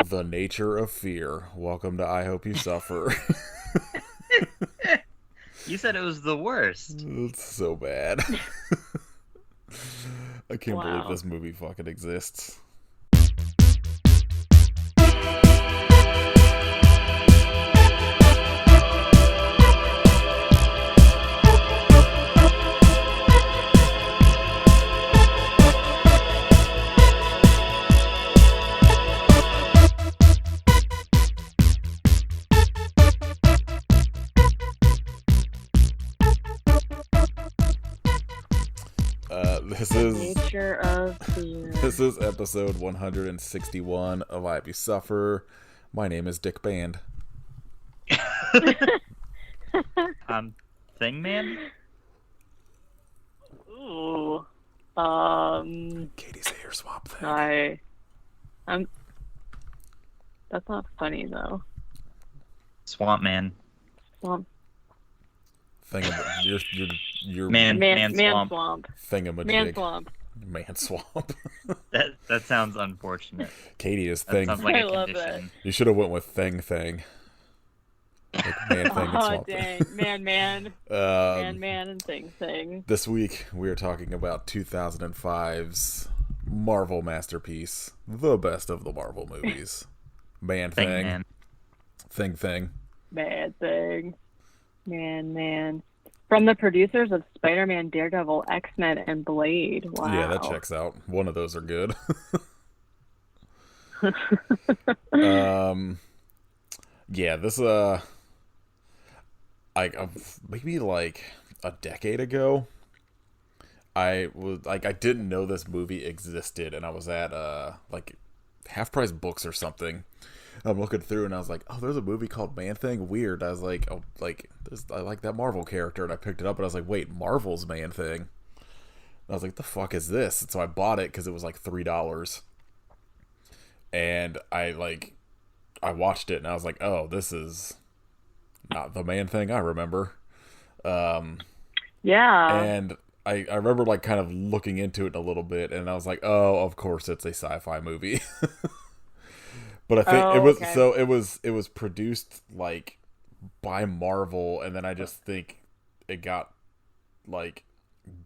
The Nature of Fear. Welcome to I Hope You Suffer. You said it was the worst. It's so bad. I can't believe Wow. this movie fucking exists. This is Nature of fear. this is episode 161 of I Hope You Suffer. My name is Dick Band. Thing Man? Ooh. Katie's hair swap thing. I'm. That's not funny though. Swamp Man. Swamp. Your Man swamp. swamp. thingamajig. Man swamp. Man swamp. That sounds unfortunate. Katie is That thing. sounds like I a love condition. You should have went with thing. Like man thing and Oh swamp dang. Man, thing. and thing. This week we are talking about 2005's Marvel masterpiece, the best of the Marvel movies. Man Thing thing. Man. Thing. Bad thing. Man. From the producers of Spider-Man, Daredevil, X-Men, and Blade. Wow. Yeah, that checks out. One of those are good. Yeah, this maybe like a decade ago, I didn't know this movie existed, and I was at like Half Price Books or something. I'm looking through and I was like, oh, there's a movie called Man Thing. Weird. I was like, oh, I like that Marvel character, and I picked it up and I was like, wait, Marvel's Man Thing. And I was like, the fuck is this? And so I bought it because it was like $3, and I watched it and I was like, oh, this is not the Man Thing I remember. Yeah. And I remember like kind of looking into it a little bit, and I was like, oh, of course it's a sci-fi movie. But I think it was okay. so it was produced like by Marvel, and then I just think it got like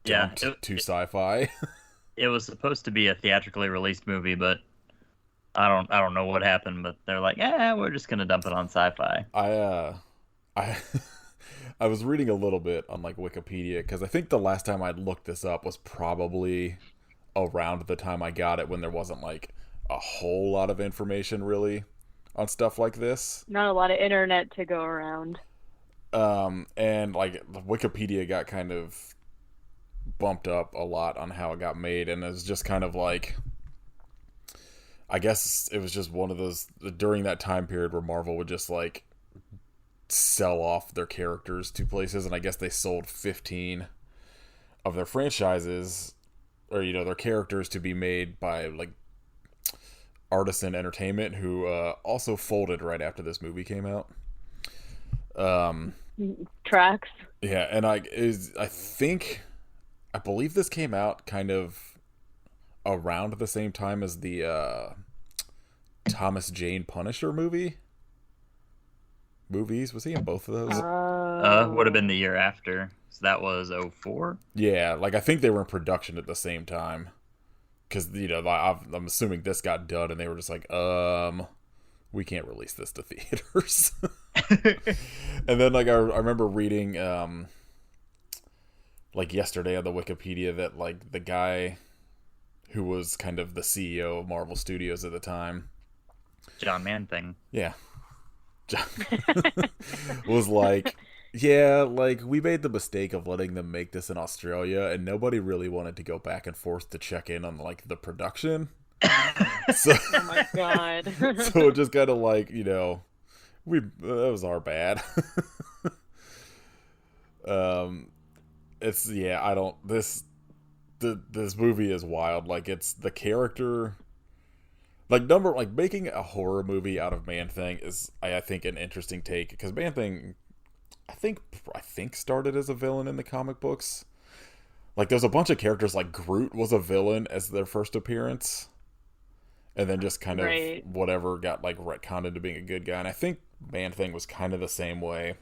Yeah, dumped to sci-fi. It was supposed to be a theatrically released movie, but I don't know what happened, but they're like, we're just gonna dump it on sci-fi. I I was reading a little bit on like Wikipedia, because I think the last time I looked this up was probably around the time I got it, when there wasn't like a whole lot of information really on stuff like this. Not a lot of internet to go around. And like Wikipedia got kind of bumped up a lot on how it got made, and it's just kind of like, I guess it was just one of those during that time period where Marvel would just like sell off their characters to places, and I guess they sold 15 of their franchises, or their characters, to be made by like Artisan Entertainment, who also folded right after this movie came out. Tracks. Yeah, and I believe this came out kind of around the same time as the Thomas Jane Punisher movies. Was he in both of those? Would have been the year after. So that was 04? Yeah, like I think they were in production at the same time. Because, I'm assuming this got done and they were just like, we can't release this to theaters. And then, like, I remember reading, like, yesterday on the Wikipedia that, like, the guy who was kind of the CEO of Marvel Studios at the time. John Man Thing. Yeah. Was like, yeah, like, we made the mistake of letting them make this in Australia, and nobody really wanted to go back and forth to check in on, like, the production. So, Oh my god. so it just kind of like, that was our bad. It's, yeah, I don't, this movie is wild. Like, it's the character, like, making a horror movie out of Man Thing is, I think, an interesting take, because Man Thing, I think started as a villain in the comic books. Like, there's a bunch of characters, like Groot was a villain as their first appearance. and then just kind of Right. whatever got like retconned into being a good guy. And I think Man-Thing was kind of the same way.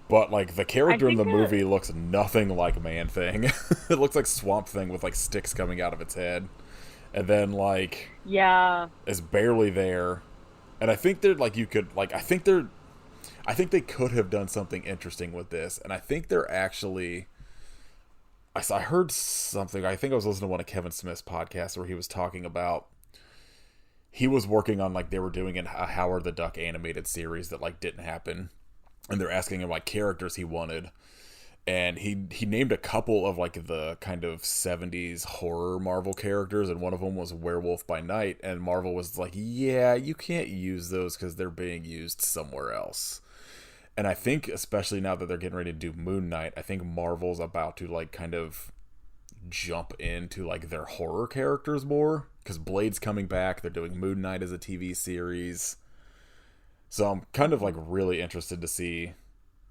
But like the character in the think, movie looks nothing like Man-Thing. It looks like Swamp Thing with like sticks coming out of its head, and then like Yeah. is barely there. And I think they're like you could like I think they could have done something interesting with this, and I think they're actually. I heard something. I think I was listening to one of Kevin Smith's podcasts where he was talking about he was working on like they were doing a Howard the Duck animated series that like didn't happen, and they're asking him like characters he wanted, and he named a couple of like the kind of 70s horror Marvel characters, and one of them was Werewolf by Night, and Marvel was like, yeah, you can't use those because they're being used somewhere else. And I think, especially now that they're getting ready to do Moon Knight, I think Marvel's about to like kind of jump into like their horror characters more, because Blade's coming back. They're doing Moon Knight as a TV series, so I'm kind of like really interested to see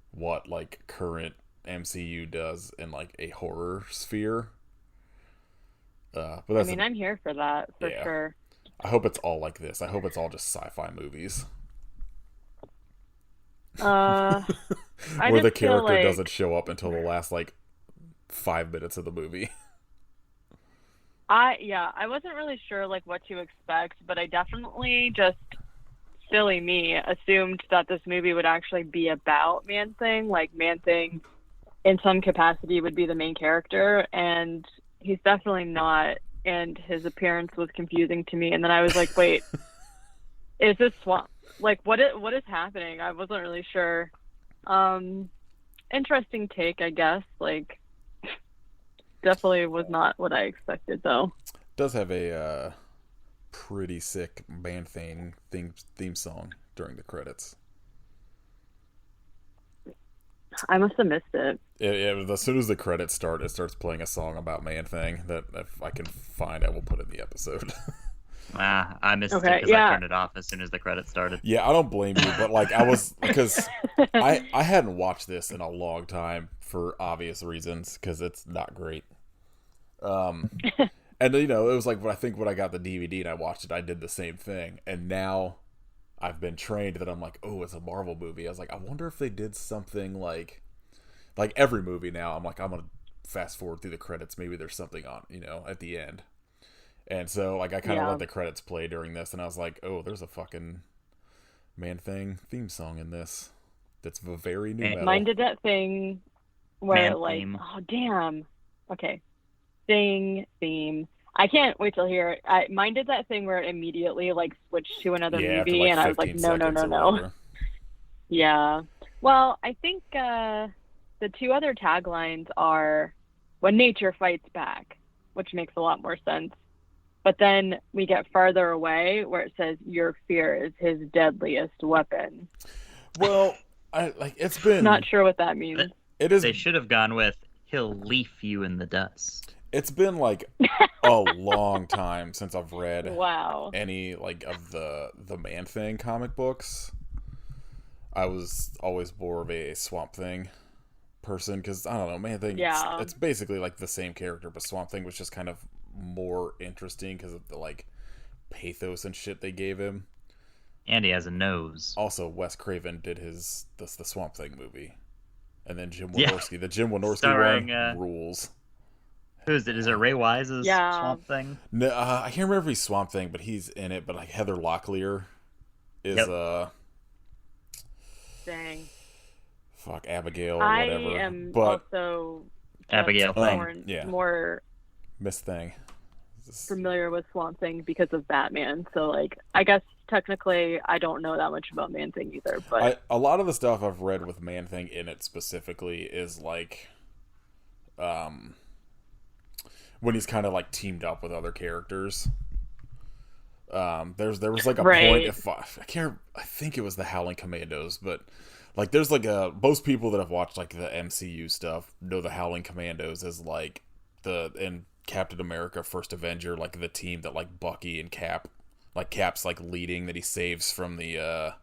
what like current MCU does in like a horror sphere. But I that's mean, I'm here for that for Yeah. sure. I hope it's all like this. I hope it's all just sci-fi movies I where the just feel character like doesn't show up until the last like 5 minutes of the movie. I wasn't really sure like what to expect, but I definitely just silly me assumed that this movie would actually be about Man-Thing, like Man-Thing in some capacity would be the main character, and he's definitely not, and his appearance was confusing to me, and then I was like, wait, is this Swamp? Like what is happening? I wasn't really sure. Interesting take, I guess. Like definitely was not what I expected though. Does have a pretty sick theme song during the credits. I must have missed it. As soon as the credits start, it starts playing a song about Man-Thing that if I can find, I will put in the episode. I missed Okay, it because yeah. I turned it off as soon as the credits started. Yeah, I don't blame you, but like I was because I hadn't watched this in a long time for obvious reasons because it's not great. And you know, it was like when I got the DVD and I watched it, I did the same thing, and now I've been trained that I'm like, oh, it's a Marvel movie. I was like, I wonder if they did something like every movie now. I'm like, I'm gonna fast forward through the credits. Maybe there's something on, at the end. And so like I kind of Yeah. let the credits play during this, and I was like, oh, there's a fucking Man-Thing theme song in this. That's very new metal. Mine did that thing where Man like, theme. oh damn. Okay. Theme. I can't wait till hear it. Mine did that thing where it immediately like switched to another Yeah, after, movie, like, and I was like, 15 no. seconds or whatever. Yeah. Well, I think the two other taglines are "When nature fights back," which makes a lot more sense. But then we get farther away where it says, "Your fear is his deadliest weapon." Well, it's been Not sure what that means. it is They should have gone with "He'll leaf you in the dust." it's been like a long time since I've read Wow. any like of the Man-Thing comic books. I was always more of a Swamp Thing person because I don't know, Man-Thing. Yeah. It's basically like the same character, but Swamp Thing was just kind of more interesting because of the like pathos and shit they gave him. And he has a nose. Also, Wes Craven did the Swamp Thing movie, and then Jim Yeah. Wynorski. The Jim Wynorski Starring, one rules. Who is it? Is it Ray Wise's Yeah. Swamp Thing? No, I can't remember if he's Swamp Thing, but he's in it. But like Heather Locklear is Yep. Dang. fuck Abigail or I whatever. am But also Abigail more, Thing. Yeah. more Miss Thing. familiar with Swamp Thing because of Batman. So, like, I guess technically I don't know that much about Man Thing either. But A lot of the stuff I've read with Man Thing in it specifically is like, when he's kind of like teamed up with other characters. There was like a Right. point if I think it was the Howling Commandos, but like there's like most people that have watched like the MCU stuff know the Howling Commandos as like in Captain America First Avenger, like the team that like Bucky and Cap's like leading, that he saves from the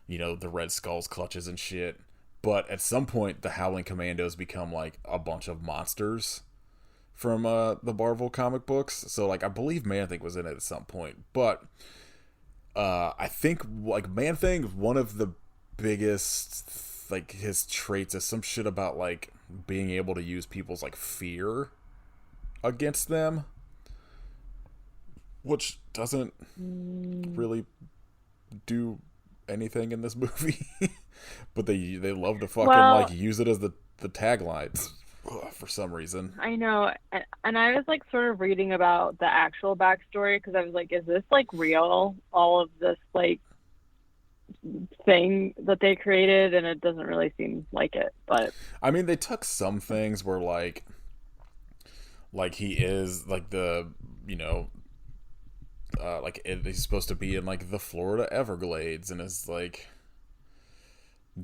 the Red Skull's clutches and shit. But at some point the Howling Commandos become like a bunch of monsters from the Marvel comic books. So like I believe Man-Thing was in it at some point, but I think like Man-Thing, one of the biggest like his traits is some shit about like being able to use people's like fear against them, which doesn't really do anything in this movie. But they love to fucking like use it as the tagline for some reason. I know, and I was like sort of reading about the actual backstory because I was like, is this like real? All of this like thing that they created, and it doesn't really seem like it. But I mean, they took some things where like he is like the he's supposed to be in like the Florida Everglades and is like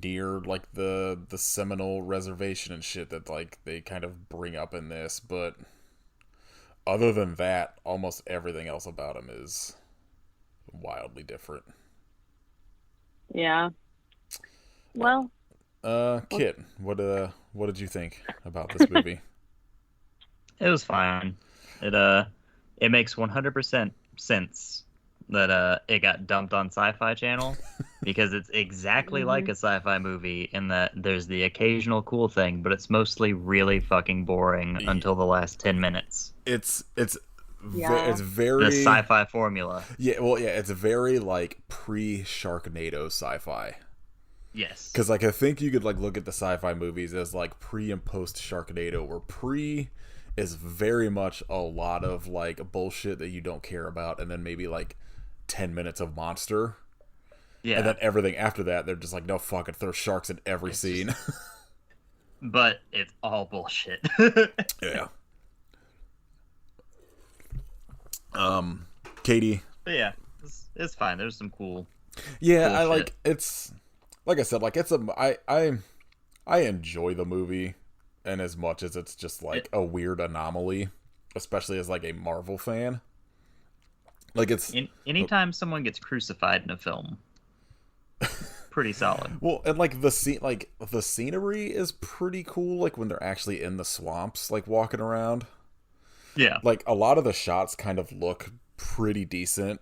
near like the Seminole Reservation and shit that like they kind of bring up in this, but other than that, almost everything else about him is wildly different. Yeah. Well. Kit, what did you think about this movie? It was fine. It makes 100% sense that it got dumped on Sci-Fi Channel because it's exactly like a sci-fi movie in that there's the occasional cool thing, but it's mostly really fucking boring until the last 10 minutes. It's Yeah. it's very The sci-fi formula. Yeah, well, yeah, it's very like pre-Sharknado sci-fi. Yes. Because like I think you could like look at the sci-fi movies as like pre and post Sharknado, where pre is very much a lot of like bullshit that you don't care about, and then maybe like 10 minutes of monster. Yeah. And then everything after that, they're just like, no, fuck it, throw sharks in every It's scene. But it's all bullshit. Yeah. Katie. But yeah, it's fine. There's some cool. Yeah, cool I shit. like it's like I said, like it's I enjoy the movie, and as much as it's just like a weird anomaly, especially as like a Marvel fan. Like it's Anytime someone gets crucified in a film, pretty solid. well, and like the scenery is pretty cool. Like when they're actually in the swamps, like walking around. Yeah. Like a lot of the shots kind of look pretty decent,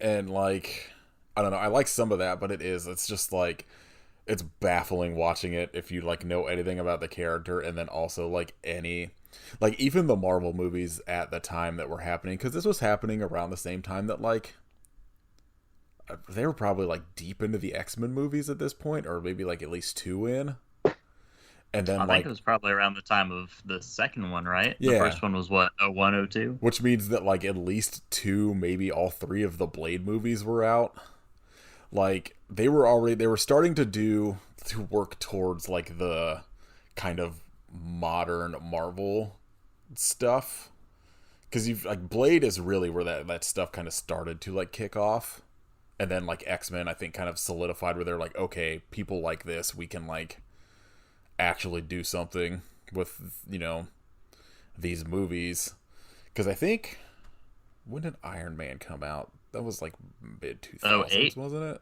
and like I don't know, I like some of that, but it's just like it's baffling watching it if you like know anything about the character, and then also like even the Marvel movies at the time that were happening, because this was happening around the same time that like they were probably like deep into the X-Men movies at this point, or maybe like at least 2 in. And then I think it was probably around the time of the second one, right? Yeah. The first one was what, 01, 02? Which means that like at least 2, maybe all 3 of the Blade movies were out. Like they were starting to work towards like the kind of modern Marvel stuff. Because you've like Blade is really where that stuff kind of started to like kick off. And then like X-Men I think kind of solidified where they're like, okay, people like this, we can like actually do something with these movies. Because I think, when did Iron Man come out? That was like mid 2000s, 08? wasn't it?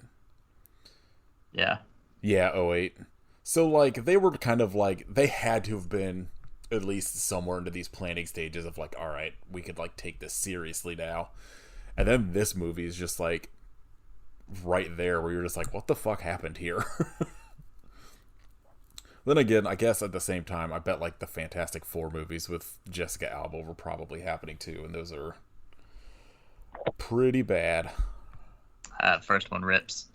Yeah. Yeah, 08. So like they were kind of like, they had to have been at least somewhere into these planning stages of like, all right, we could like take this seriously now. And then this movie is just like right there where you're just like, what the fuck happened here? Then again, I guess at the same time, I bet like the Fantastic Four movies with Jessica Alba were probably happening too, and those are pretty bad. First one rips.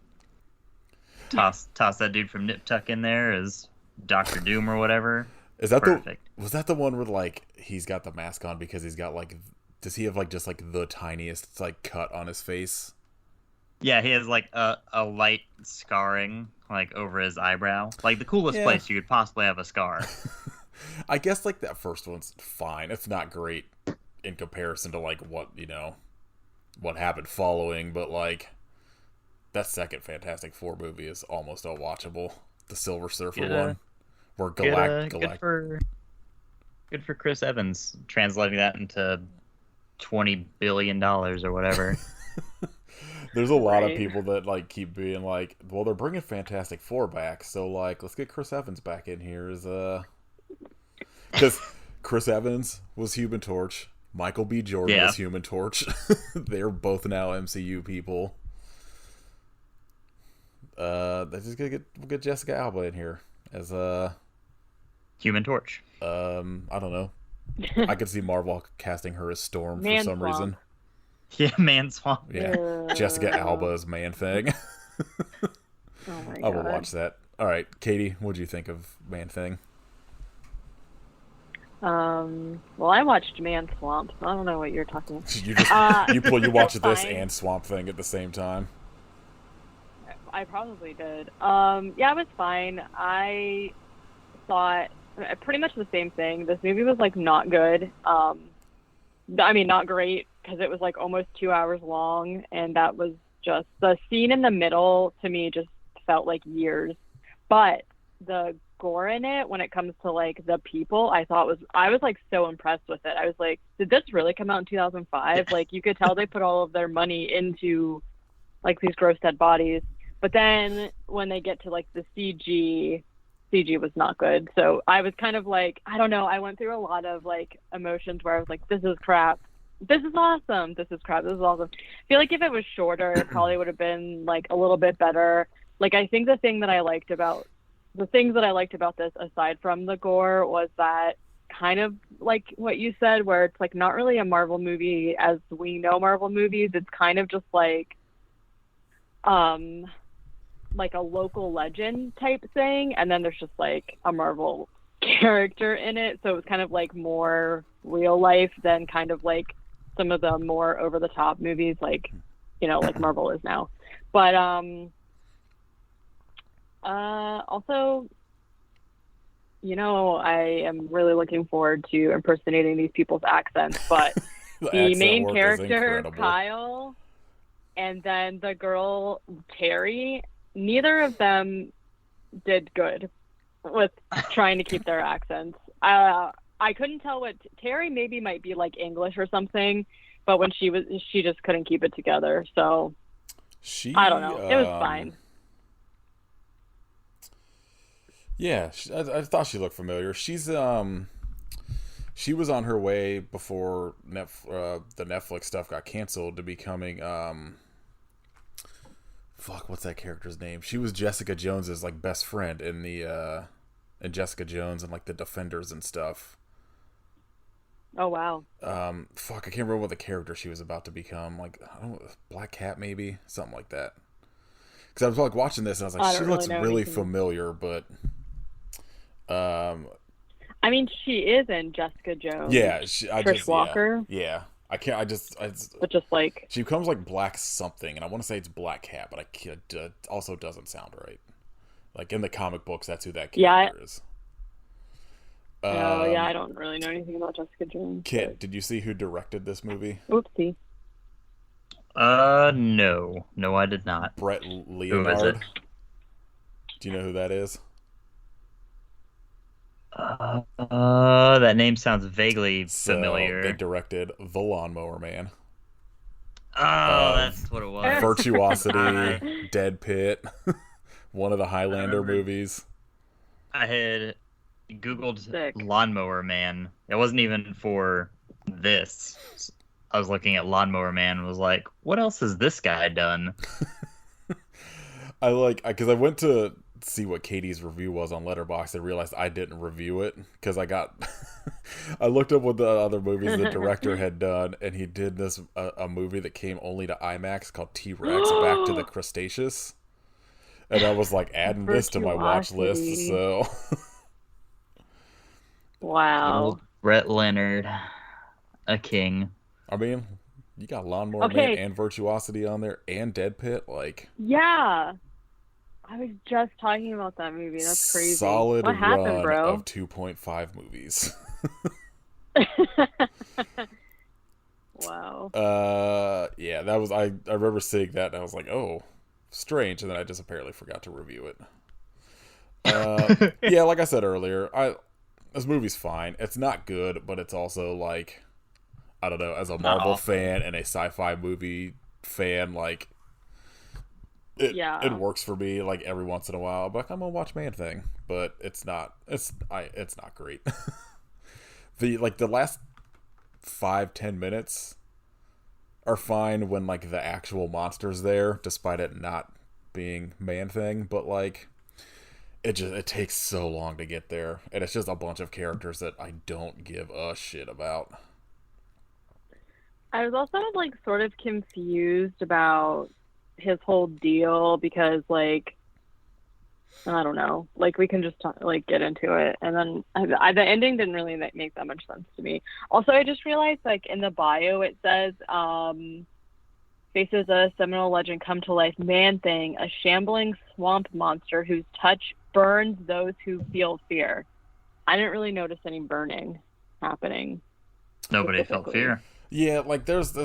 Toss that dude from Nip Tuck in there as Doctor Doom or whatever. Is that Perfect. was that the one where like he's got the mask on because he's got like, does he have like just like the tiniest like cut on his face? Yeah, he has like a light scarring like over his eyebrow. Like the coolest Yeah. place you could possibly have a scar. I guess like that first one's fine. It's not great in comparison to like what happened following, but like that second Fantastic Four movie is almost unwatchable. The Silver Surfer Yeah. one, where Good for Chris Evans translating that into $20 billion or whatever. There's a lot of Right. people that like keep being like, well, they're bringing Fantastic Four back, so like let's get Chris Evans back in here as because Chris Evans was Human Torch. Michael B. Jordan Yeah. was Human Torch. They're both now MCU people. They're just gonna we'll get Jessica Alba in here as Human Torch. I don't know. I could see Marvel casting her as Storm for Man some Swamp. reason. Yeah, Man Swamp. Yeah, Jessica Alba as Man Thing. Oh my I will god. watch that. All right, Katie, what do you think of Man Thing? Well, I watched Man Swamp, so I don't know what you're talking about. You just you watch this fine. and Swamp Thing at the same time. I probably did. Yeah, it was fine. I thought pretty much the same thing. This movie was like not good. I mean, not great because it was like almost 2 hours long, and that was just the scene in the middle to me just felt like years. But the gore in it, when it comes to like the people, I was like so impressed with it. I was like, did this really come out in 2005? Like you could tell they put all of their money into like these gross dead bodies. But then when they get to like the CG was not good. So I was kind of like, I don't know. I went through a lot of like emotions where I was like, this is crap. This is awesome. This is crap. This is awesome. I feel like if it was shorter, it probably would have been like a little bit better. Like I think the things that I liked about this, aside from the gore, was that kind of like what you said, where it's like not really a Marvel movie as we know Marvel movies. It's kind of just like a local legend type thing, and then there's just like a Marvel character in it, so it's kind of like more real life than kind of like some of the more over the top movies like, you know, like Marvel is now. But also, you know, I am really looking forward to impersonating these people's accents, but the accent main work is character, incredible. Kyle, and then the girl, Terry, neither of them did good with trying to keep their accents. I couldn't tell what Terry maybe might be like English or something, but when she just couldn't keep it together. So I don't know. It was fine. Yeah, I thought she looked familiar. She was on her way before the Netflix stuff got canceled to becoming what's that character's name? She was Jessica Jones's like best friend in the in Jessica Jones and like the Defenders and stuff. Oh wow. I can't remember what the character she was about to become. Like, I don't know, Black Cat maybe, something like that. Because I was like watching this and I was like, she looks really familiar, but I mean, she is in Jessica Jones. yeah, Trish Walker. Yeah. I can't. But just like she becomes like Black something, and I want to say it's Black Cat, but I can't. Also doesn't sound right. Like in the comic books, that's who that character is. Oh yeah, I don't really know anything about Jessica Jones. Kit, did you see who directed this movie? Oopsie. No, I did not. Brett Who is Leonard. it? Do you know who that is? That name sounds vaguely familiar. They directed The Lawnmower Man, Oh, that's what it was. Virtuosity, Dead Pit, one of the Highlander movies. I had Googled Sick. Lawnmower Man. It wasn't even for this. I was looking at Lawnmower Man and was like, what else has this guy done? Because I went to see what Katie's review was on Letterboxd and realized I didn't review it because I looked up what the other movies the director had done, and he did a movie that came only to IMAX called T-Rex Back to the Cretaceous, and I was like adding this to my watch list. So Wow. Old Brett Leonard, a king. I mean, you got Lawnmower Man and Virtuosity on there and Dead Pit, like Yeah. I was just talking about that movie. That's crazy. Solid what happened, run bro? of 2.5 movies. Wow. Yeah, that was I remember seeing that and I was like, oh, strange, and then I just apparently forgot to review it. Yeah, like I said earlier, this movie's fine. It's not good, but it's also like, I don't know, as a Marvel fan and a sci-fi movie fan, like it works for me like every once in a while. But I'm gonna watch Man Thing, but it's not great. the last 5-10 minutes are fine when like the actual monster's there, despite it not being Man-Thing, but like it takes so long to get there, and it's just a bunch of characters that I don't give a shit about. I was also like sort of confused about his whole deal because like I don't know, like we can just like get into it, and then the ending didn't really make that much sense to me. Also, I just realized like in the bio it says faces a seminal legend come to life, Man-Thing, a shambling swamp monster whose touch burns those who feel fear. I didn't really notice any burning happening. Nobody felt fear. Yeah, like there's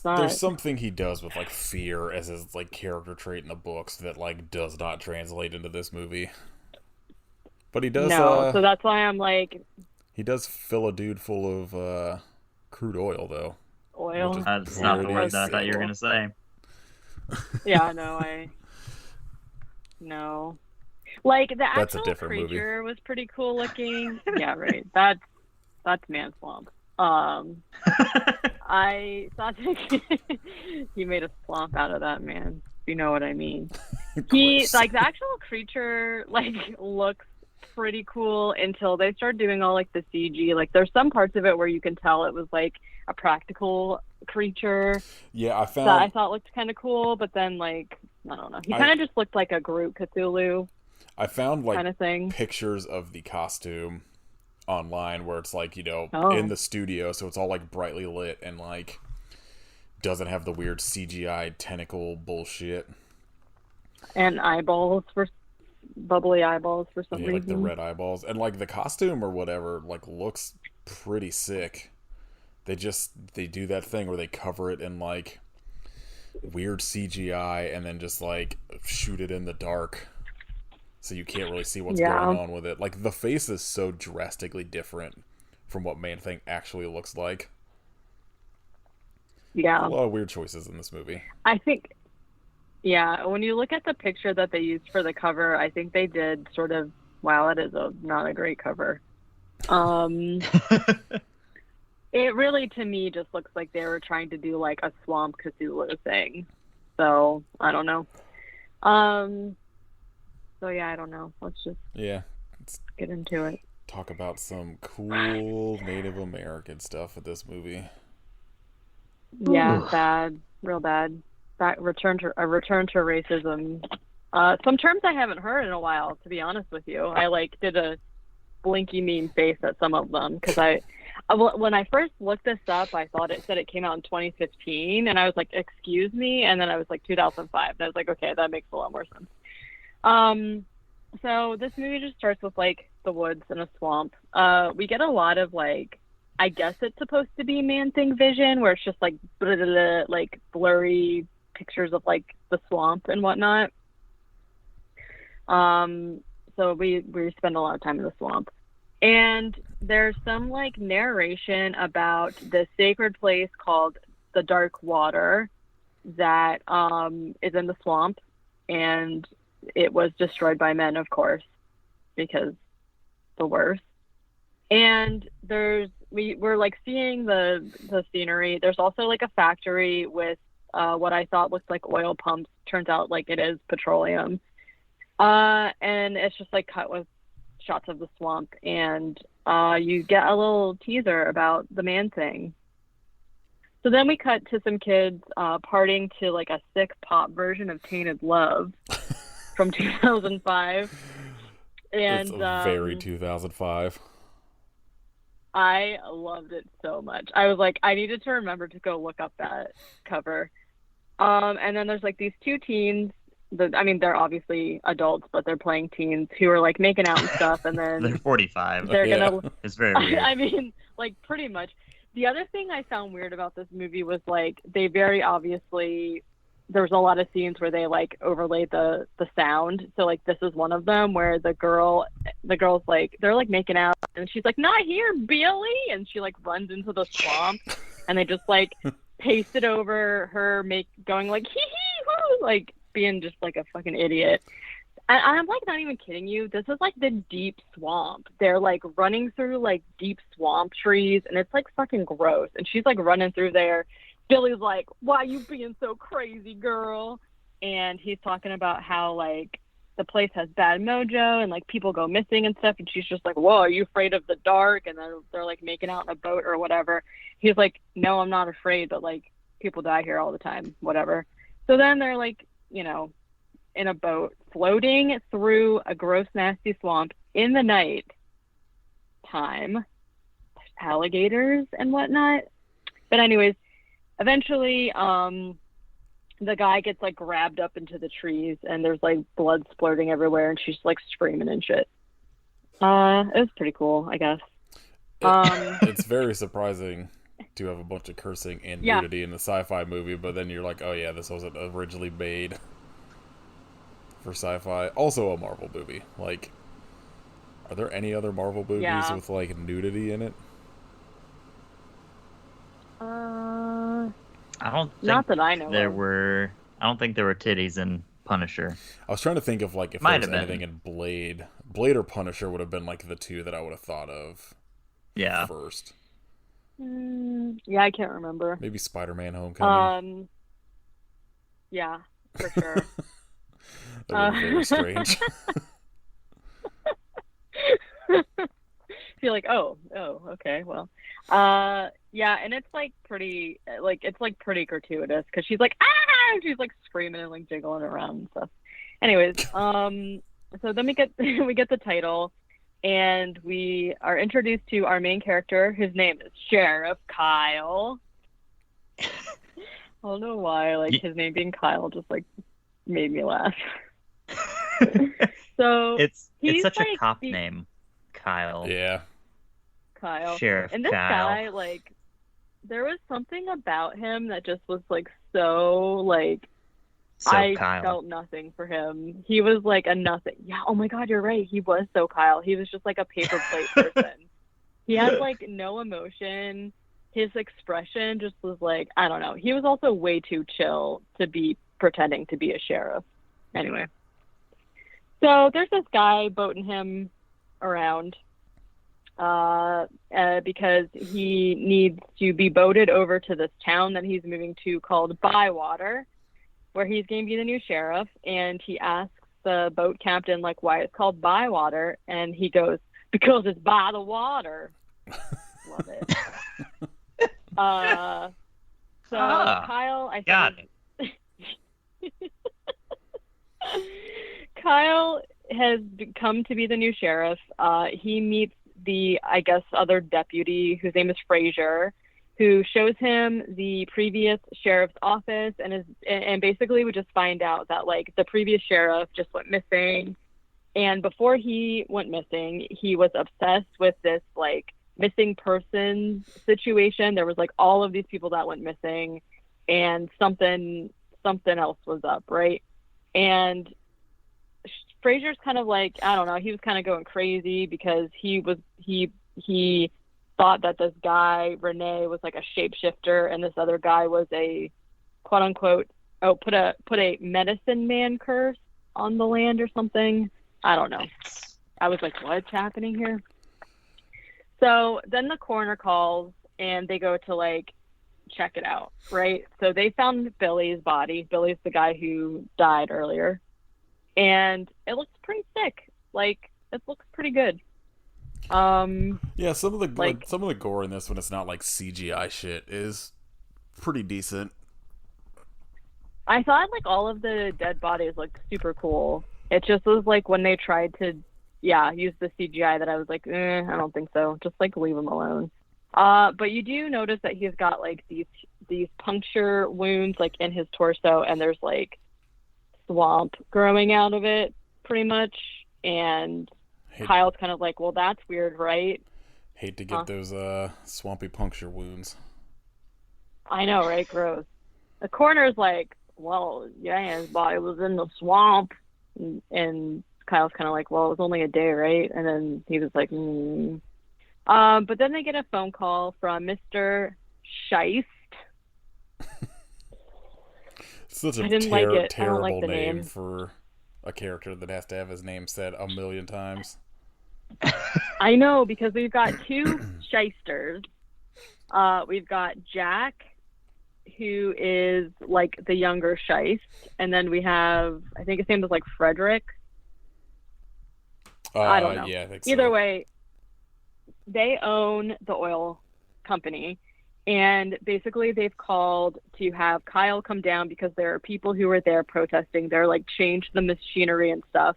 not. something he does with like fear as his like character trait in the books that like does not translate into this movie. But he does. No, so that's why I'm like. He does fill a dude full of crude oil though. Oil. That's not the word that I thought you were gonna say. Yeah, no, no. Like the That's a actual different creature was pretty cool looking. Yeah, right. That's Man Swamp. I thought that he made a swamp out of that, man. If you know what I mean. He like the actual creature like looks pretty cool until they start doing all like the CG. Like there's some parts of it where you can tell it was like a practical creature. Yeah, I found that I thought looked kind of cool, but then like I don't know, he kind of just looked like a Groot Cthulhu. I found like kind of thing. Pictures of the costume online where it's like, you know, Oh. in the studio, so it's all like brightly lit and like doesn't have the weird CGI tentacle bullshit. And eyeballs for bubbly eyeballs for some Yeah, like reason. the red eyeballs. And like the costume or whatever like looks pretty sick. They do that thing where they cover it in like weird CGI and then just like shoot it in the dark. So you can't really see what's going on with it. Like the face is so drastically different from what Man-Thing actually looks like. Yeah. A lot of weird choices in this movie. I think, yeah, when you look at the picture that they used for the cover, I think they did sort of, wow, it is not a great cover. It really, to me, just looks like they were trying to do like a Swamp Cthulhu thing. So, I don't know. So yeah, I don't know. Let's just get into it. Talk about some cool Native American stuff with this movie. Yeah, bad, real bad. Return to racism. Some terms I haven't heard in a while, to be honest with you. I like did a blinky mean face at some of them because when I first looked this up, I thought it said it came out in 2015, and I was like, excuse me, and then I was like 2005, and I was like, okay, that makes a lot more sense. So this movie just starts with like the woods and a swamp. We get a lot of like, I guess it's supposed to be Man-Thing vision, where it's just like blah, blah, blah, like blurry pictures of like the swamp and whatnot. So we spend a lot of time in the swamp, and there's some like narration about the sacred place called the Dark Water that is in the swamp, and it was destroyed by men, of course, because the worst. And we're like seeing the scenery. There's also like a factory with what I thought looked like oil pumps. Turns out like it is petroleum. And it's just like cut with shots of the swamp, and you get a little teaser about the Man-Thing. So then we cut to some kids partying to like a sick pop version of Tainted Love from 2005. And it's very 2005. I loved it so much. I was like, I needed to remember to go look up that cover. And then there's like these two teens. They're obviously adults, but they're playing teens who are like making out and stuff. And then they're 45. They're gonna. It's very weird. I mean, like pretty much. The other thing I found weird about this movie was like they very obviously there was a lot of scenes where they like overlaid the sound. So like this is one of them where the girl's like they're like making out and she's like, not here, Billy, and she like runs into the swamp and they just like pasted over her going like hee hee woo, like being just like a fucking idiot. And I'm like not even kidding you. This is like the deep swamp. They're like running through like deep swamp trees, and it's like fucking gross. And she's like running through there. Billy's like, "Why you being so crazy, girl?" And he's talking about how like the place has bad mojo and like people go missing and stuff. And she's just like, "Whoa, are you afraid of the dark?" And then they're like making out in a boat or whatever. He's like, "No, I'm not afraid, but like people die here all the time, whatever." So then they're like, you know, in a boat floating through a gross, nasty swamp in the night time. There's alligators and whatnot. But anyways, eventually, the guy gets like grabbed up into the trees and there's like blood splurting everywhere and she's like screaming and shit. It was pretty cool, I guess. It's very surprising to have a bunch of cursing and nudity in the sci-fi movie, but then you're like, oh yeah, this wasn't originally made for sci-fi. Also a Marvel movie. Like, are there any other Marvel movies with like nudity in it? I don't think not that I know there of. were. I don't think there were titties in Punisher. I was trying to think of like if there was anything in Blade. Blade or Punisher would have been like the two that I would have thought of. Yeah. First. Yeah, I can't remember. Maybe Spider-Man: Homecoming. Yeah, for sure. That would be very strange. Feel like, oh, okay, well, yeah, and it's like pretty, pretty gratuitous because she's like, and she's like screaming and like jiggling around and stuff. Anyways, so then we get the title, and we are introduced to our main character. His name is Sheriff Kyle. I don't know why, like his name being Kyle just like made me laugh. So it's such like, a cop name. Kyle. Yeah. Kyle. Sheriff and this Kyle. guy, like, there was something about him that just was like so like I Kyle. felt nothing for him. He was like a nothing. Yeah, oh my god, you're right. He was so Kyle. He was just like a paper plate person. He had like no emotion. His expression just was like, I don't know. He was also way too chill to be pretending to be a sheriff. Anyway. So there's this guy boating him around because he needs to be boated over to this town that he's moving to called Bywater, where he's going to be the new sheriff. And he asks the boat captain, like, why it's called Bywater. And he goes, because it's by the water. Love it. Kyle, I got it. Kyle has come to be the new sheriff. He meets the, I guess, other deputy whose name is Frazier, who shows him the previous sheriff's office, and basically we just find out that like the previous sheriff just went missing, and before he went missing, he was obsessed with this like missing persons situation. There was like all of these people that went missing, and something else was up, right? And Frazier's kind of like, I don't know, he was kind of going crazy because he thought that this guy Renee was like a shapeshifter, and this other guy was a quote unquote put a medicine man curse on the land or something. I don't know. I was like, what's happening here? So then the coroner calls and they go to like check it out, right? So they found Billy's body. Billy's the guy who died earlier. And it looks pretty sick. Like, it looks pretty good. Yeah, some of the gore in this, when it's not like CGI shit, is pretty decent. I thought like all of the dead bodies looked super cool. It just was like when they tried to use the CGI that I was like, I don't think so. Just like leave him alone. But you do notice that he's got like these puncture wounds like in his torso, and there's like swamp growing out of it pretty much. And Kyle's kind of like, well, that's weird, right? Hate to get those swampy puncture wounds. I know, right? Gross. The coroner's like, well, yeah, his body was in the swamp. And Kyle's kind of like, well, it was only a day, right? And then he was like, But then they get a phone call from Mr. Scheist. Such a I didn't like it. I don't terrible like the name name. for a character that has to have his name said a million times. I know, because we've got two shysters. We've got Jack, who is like the younger shyst, and then we have, I think his name is like Frederick. I don't know. Yeah, I think so. Either way, they own the oil company, and basically they've called to have Kyle come down because there are people who are there protesting. They're like, change the machinery and stuff,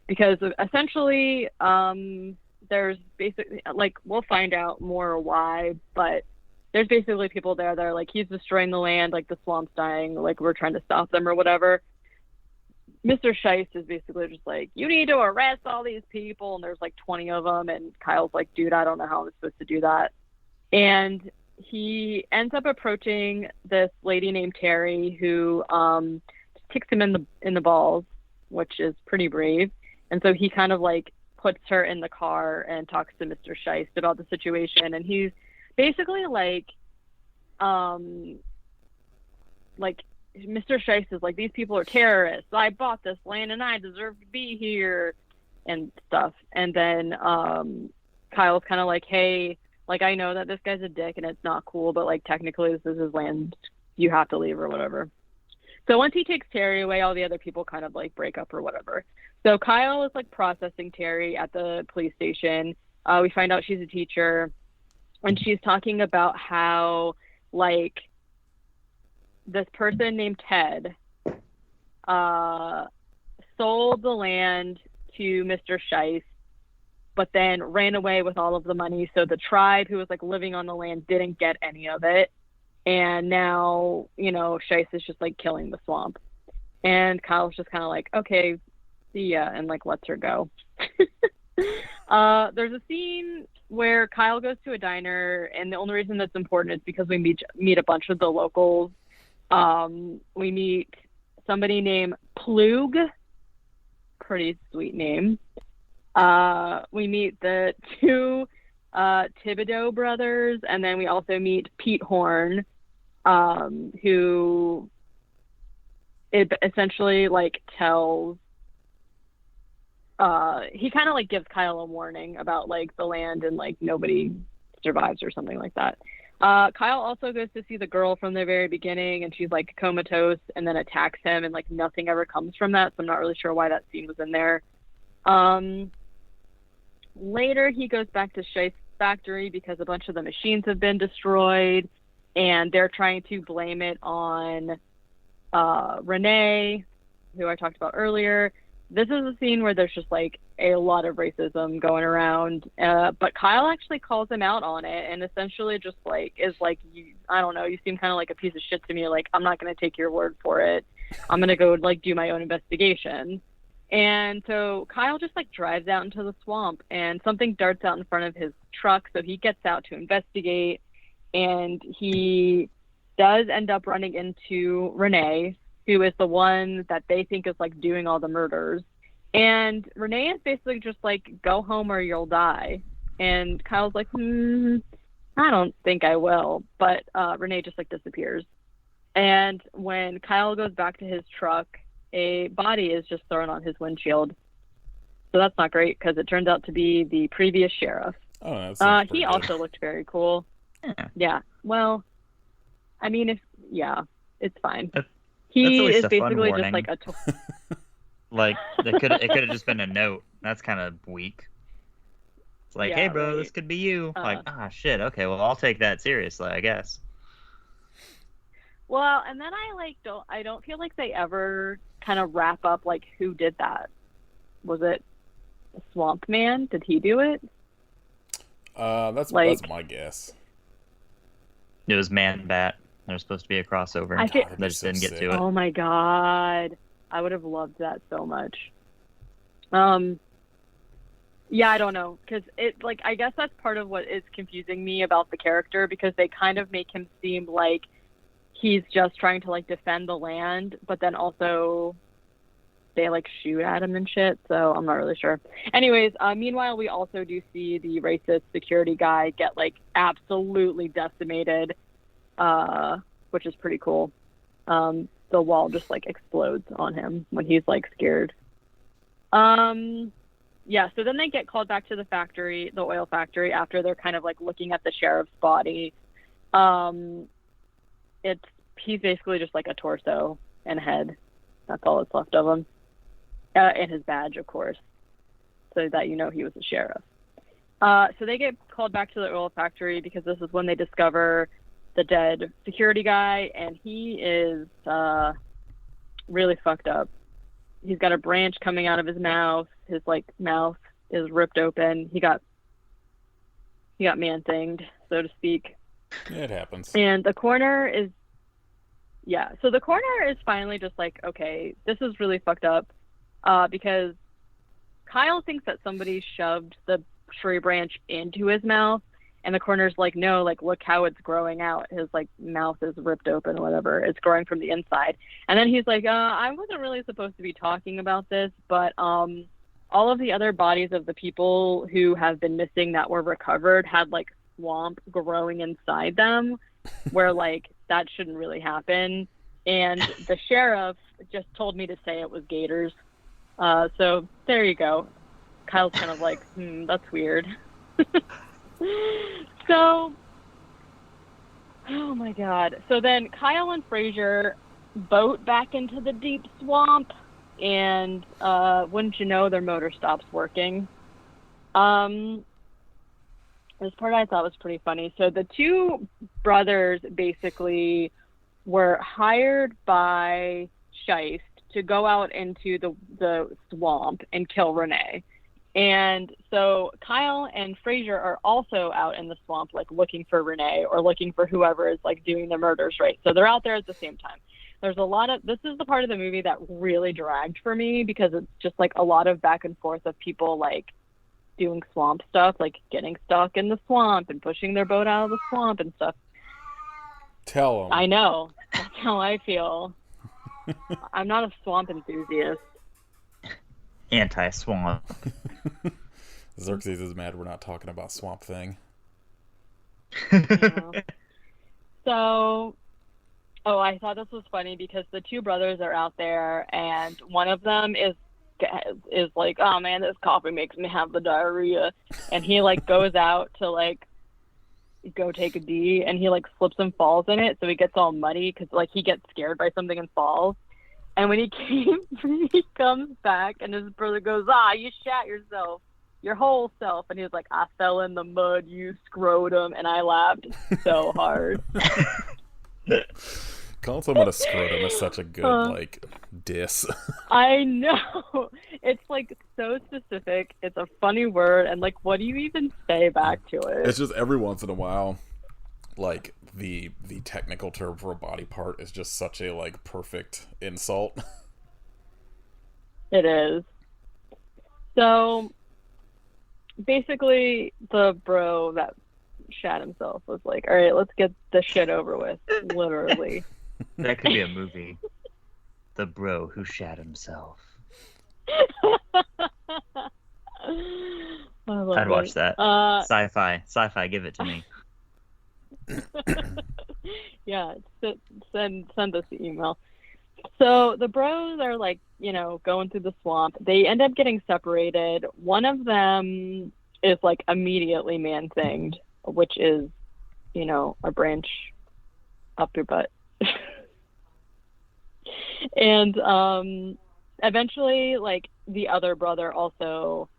because essentially there's basically, like, we'll find out more why, but there's basically people there that are like, he's destroying the land, like the swamp's dying, like we're trying to stop them or whatever. Mr. Scheist is basically just like, you need to arrest all these people, and there's like 20 of them, and Kyle's like, dude, I don't know how I'm supposed to do that. And he ends up approaching this lady named Terry, who kicks him in the balls, which is pretty brave. And so he kind of like puts her in the car and talks to Mr. Scheist about the situation, and he's basically like Mr. Scheist is like, these people are terrorists. I bought this land and I deserve to be here and stuff. And then Kyle's kind of like, hey, like, I know that this guy's a dick and it's not cool, but like technically this is his land. You have to leave or whatever. So once he takes Terry away, all the other people kind of like break up or whatever. So Kyle is like processing Terry at the police station. We find out she's a teacher, and she's talking about how like this person named Ted sold the land to Mr. Scheist, but then ran away with all of the money. So the tribe who was like living on the land didn't get any of it. And now, you know, Scheist is just like killing the swamp. And Kyle's just kind of like, okay, see ya, and like lets her go. There's a scene where Kyle goes to a diner, and the only reason that's important is because we meet a bunch of the locals. We meet somebody named Plug, pretty sweet name. We meet the two Thibodeau brothers, and then we also meet Pete Horn, who it essentially like tells he kind of like gives Kyle a warning about like the land and like nobody survives or something like that. Kyle also goes to see the girl from the very beginning, and she's like comatose and then attacks him, and like nothing ever comes from that, so I'm not really sure why that scene was in there. Later he goes back to Scheist's factory because a bunch of the machines have been destroyed, and they're trying to blame it on Renee, who I talked about earlier. This is a scene where there's just like a lot of racism going around, but Kyle actually calls him out on it, and essentially just like is like, I don't know, you seem kind of like a piece of shit to me, like I'm not going to take your word for it, I'm going to go like do my own investigation. And so Kyle just like drives out into the swamp, and something darts out in front of his truck, so he gets out to investigate, and he does end up running into Renee, who is the one that they think is like doing all the murders. And Renee is basically just like, go home or you'll die. And Kyle's like, I don't think I will. But Renee just like disappears. And when Kyle goes back to his truck, a body is just thrown on his windshield. So that's not great, because it turns out to be the previous sheriff. Oh, that sounds pretty he good. also looked very cool. Yeah. Well, I mean, it's fine. He is basically just like a like it could have just been a note. That's kind of weak. It's like, hey bro, this could be you. Like, shit, okay, well I'll take that seriously, I guess. Well, and then I don't feel like they ever kind of wrap up like who did that. Was it Swamp Man? Did he do it? That's my guess. It was Man Bat. There's supposed to be a crossover. They just didn't get to it. Oh my god, I would have loved that so much. Yeah, I don't know, because it like I guess that's part of what is confusing me about the character, because they kind of make him seem like he's just trying to like defend the land, but then also they like shoot at him and shit. So I'm not really sure. Anyways, meanwhile we also do see the racist security guy get like absolutely decimated. Which is pretty cool. The wall just like explodes on him when he's like scared. Yeah, so then they get called back to the factory, the oil factory, after they're kind of like looking at the sheriff's body. Um, he's basically just like a torso and head. That's all that's left of him. And his badge, of course, so that you know he was a sheriff. So they get called back to the oil factory because this is when they discover the dead security guy, and he is really fucked up. He's got a branch coming out of his mouth. His like mouth is ripped open. He got man-thinged, so to speak. Yeah, it happens. And the coroner is, yeah. So the coroner is finally just like, okay, this is really fucked up, because Kyle thinks that somebody shoved the tree branch into his mouth, and the coroner's like, no, like, look how it's growing out. His like mouth is ripped open, or whatever. It's growing from the inside. And then he's like, I wasn't really supposed to be talking about this, but all of the other bodies of the people who have been missing that were recovered had like swamp growing inside them, where like that shouldn't really happen. And the sheriff just told me to say it was gators. So there you go. Kyle's kind of like, that's weird. So, oh my God. So then Kyle and Fraser boat back into the deep swamp, and wouldn't you know, their motor stops working. This part I thought was pretty funny. So the two brothers basically were hired by Scheist to go out into the swamp and kill Renee. And so Kyle and Fraser are also out in the swamp, like looking for Renee or looking for whoever is like doing the murders, right? So they're out there at the same time. There's a lot of, this is the part of the movie that really dragged for me, because it's just like a lot of back and forth of people like doing swamp stuff, like getting stuck in the swamp and pushing their boat out of the swamp and stuff. Tell them. I know. That's how I feel. I'm not a swamp enthusiast. Anti-swamp. Xerxes is mad we're not talking about Swamp Thing. Yeah. So, I thought this was funny because the two brothers are out there, and one of them is like, oh man, this coffee makes me have the diarrhea, and he like goes out to like go take a D, and he like slips and falls in it, so he gets all muddy because like he gets scared by something and falls. And when he comes back, and his brother goes, you shat yourself, your whole self. And he was like, I fell in the mud, you scrotum. And I laughed so hard. Calling someone a scrotum is such a good, like, diss. I know. It's, like, so specific. It's a funny word. And, like, what do you even say back to it? It's just every once in a while, like, the technical term for a body part is just such a like perfect insult. It is. So basically the bro that shat himself was like, all right, let's get this shit over with. Literally. That could be a movie. The bro who shat himself. I'd watch that. Sci-fi, give it to me. Yeah, send us the email. So the bros are like, going through the swamp. They end up getting separated. One of them is like immediately man-thinged, which is, a branch up your butt. And eventually, like, the other brother also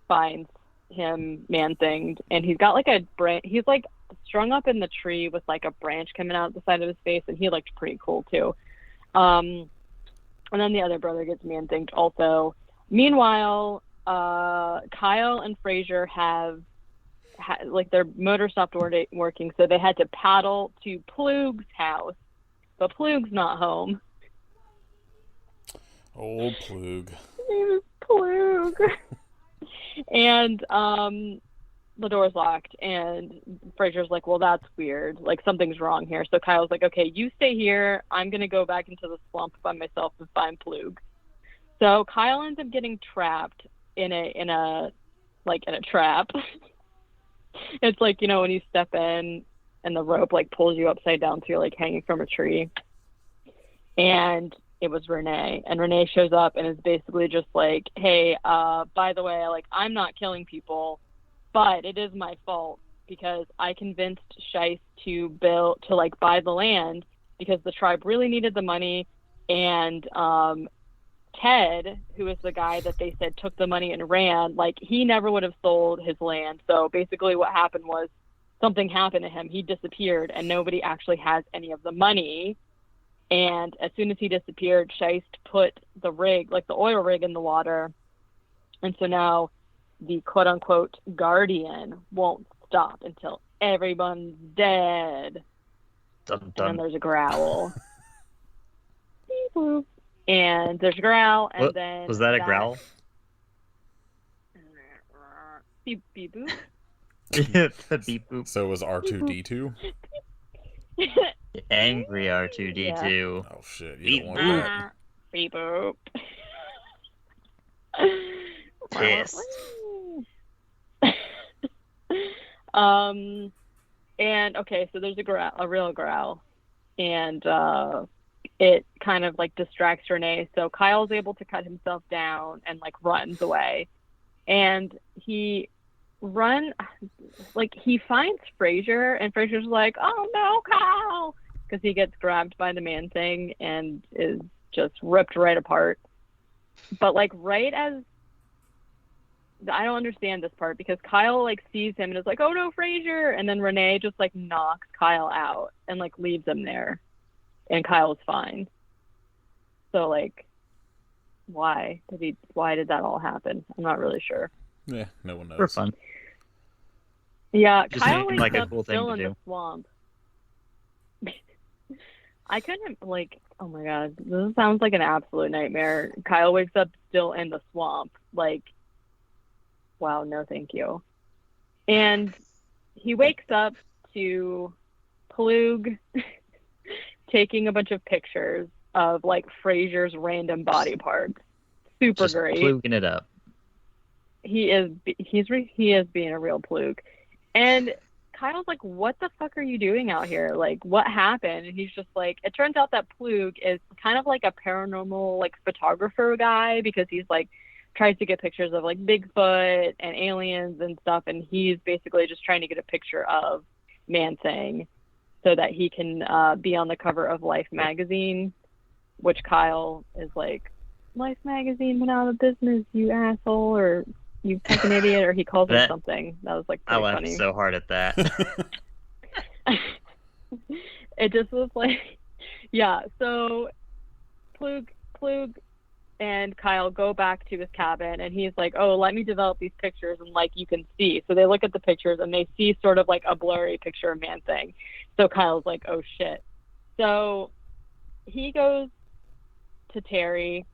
finds him man-thinged, and he's got like a branch. He's like strung up in the tree with like a branch coming out the side of his face, and he looked pretty cool too. And then the other brother gets man-thinged also. Meanwhile, Kyle and Fraser have like their motor stopped working, so they had to paddle to Plug's house, but Plug's not home. Old Plug. His name is Plug. And the door's locked, and Fraser's like, well, that's weird. Like, something's wrong here. So Kyle's like, okay, you stay here. I'm going to go back into the swamp by myself and find Plug. So Kyle ends up getting trapped in a trap. It's like, when you step in and the rope like pulls you upside down, so you're like hanging from a tree. And it was Renee. And Renee shows up and is basically just like, hey, by the way, like, I'm not killing people, but it is my fault because I convinced Shice to buy the land because the tribe really needed the money. And Ted, who is the guy that they said took the money and ran, like, he never would have sold his land. So basically what happened was something happened to him. He disappeared and nobody actually has any of the money. And as soon as he disappeared, Shice put the rig, like the oil rig, in the water. And so now the quote unquote guardian won't stop until everyone's dead. Dun, And dun. then there's a growl. Beep, boop. And there's a growl, and then Was that a growl? Beep, beep, boop. The beep boop. So it was R2D2? Angry R2D2. Oh shit, you Beep don't want boop. that. Beep, boop. Pissed. And okay, so there's a real growl, and it kind of like distracts Renee. So Kyle's able to cut himself down and like runs away, and he finds Frasier, and Frasier's like, "Oh no, Kyle!" because he gets grabbed by the man thing and is just ripped right apart. But like right as I don't understand this part because Kyle like sees him and is like, "Oh no, Frasier!" and then Renee just like knocks Kyle out and like leaves him there, and Kyle's fine. So like, why did that all happen? I'm not really sure. Yeah, no one knows. For fun. Yeah, Just Kyle seemed wakes like a up cool thing still to in do. the swamp. I couldn't like. Oh my god, this sounds like an absolute nightmare. Kyle wakes up still in the swamp. Like, wow, no, thank you. And he wakes up to Plug taking a bunch of pictures of like Frasier's random body parts. Super Just great. pluging it up. He is being a real Plug. And Kyle's like, "What the fuck are you doing out here? Like, what happened?" And he's just like, it turns out that Plug is kind of like a paranormal like photographer guy because he's like tries to get pictures of like Bigfoot and aliens and stuff, and he's basically just trying to get a picture of Man-Thing so that he can be on the cover of Life magazine, which Kyle is like, "Life magazine went out of business, you asshole," or "you fucking idiot," or he calls him something. That was like I pretty laughed funny. so hard at that. It just was like, yeah. So Plug and Kyle go back to his cabin, and he's like, "Oh, let me develop these pictures, and like you can see." So they look at the pictures, and they see sort of like a blurry picture of Man-Thing. So Kyle's like, "Oh shit." So he goes to Terry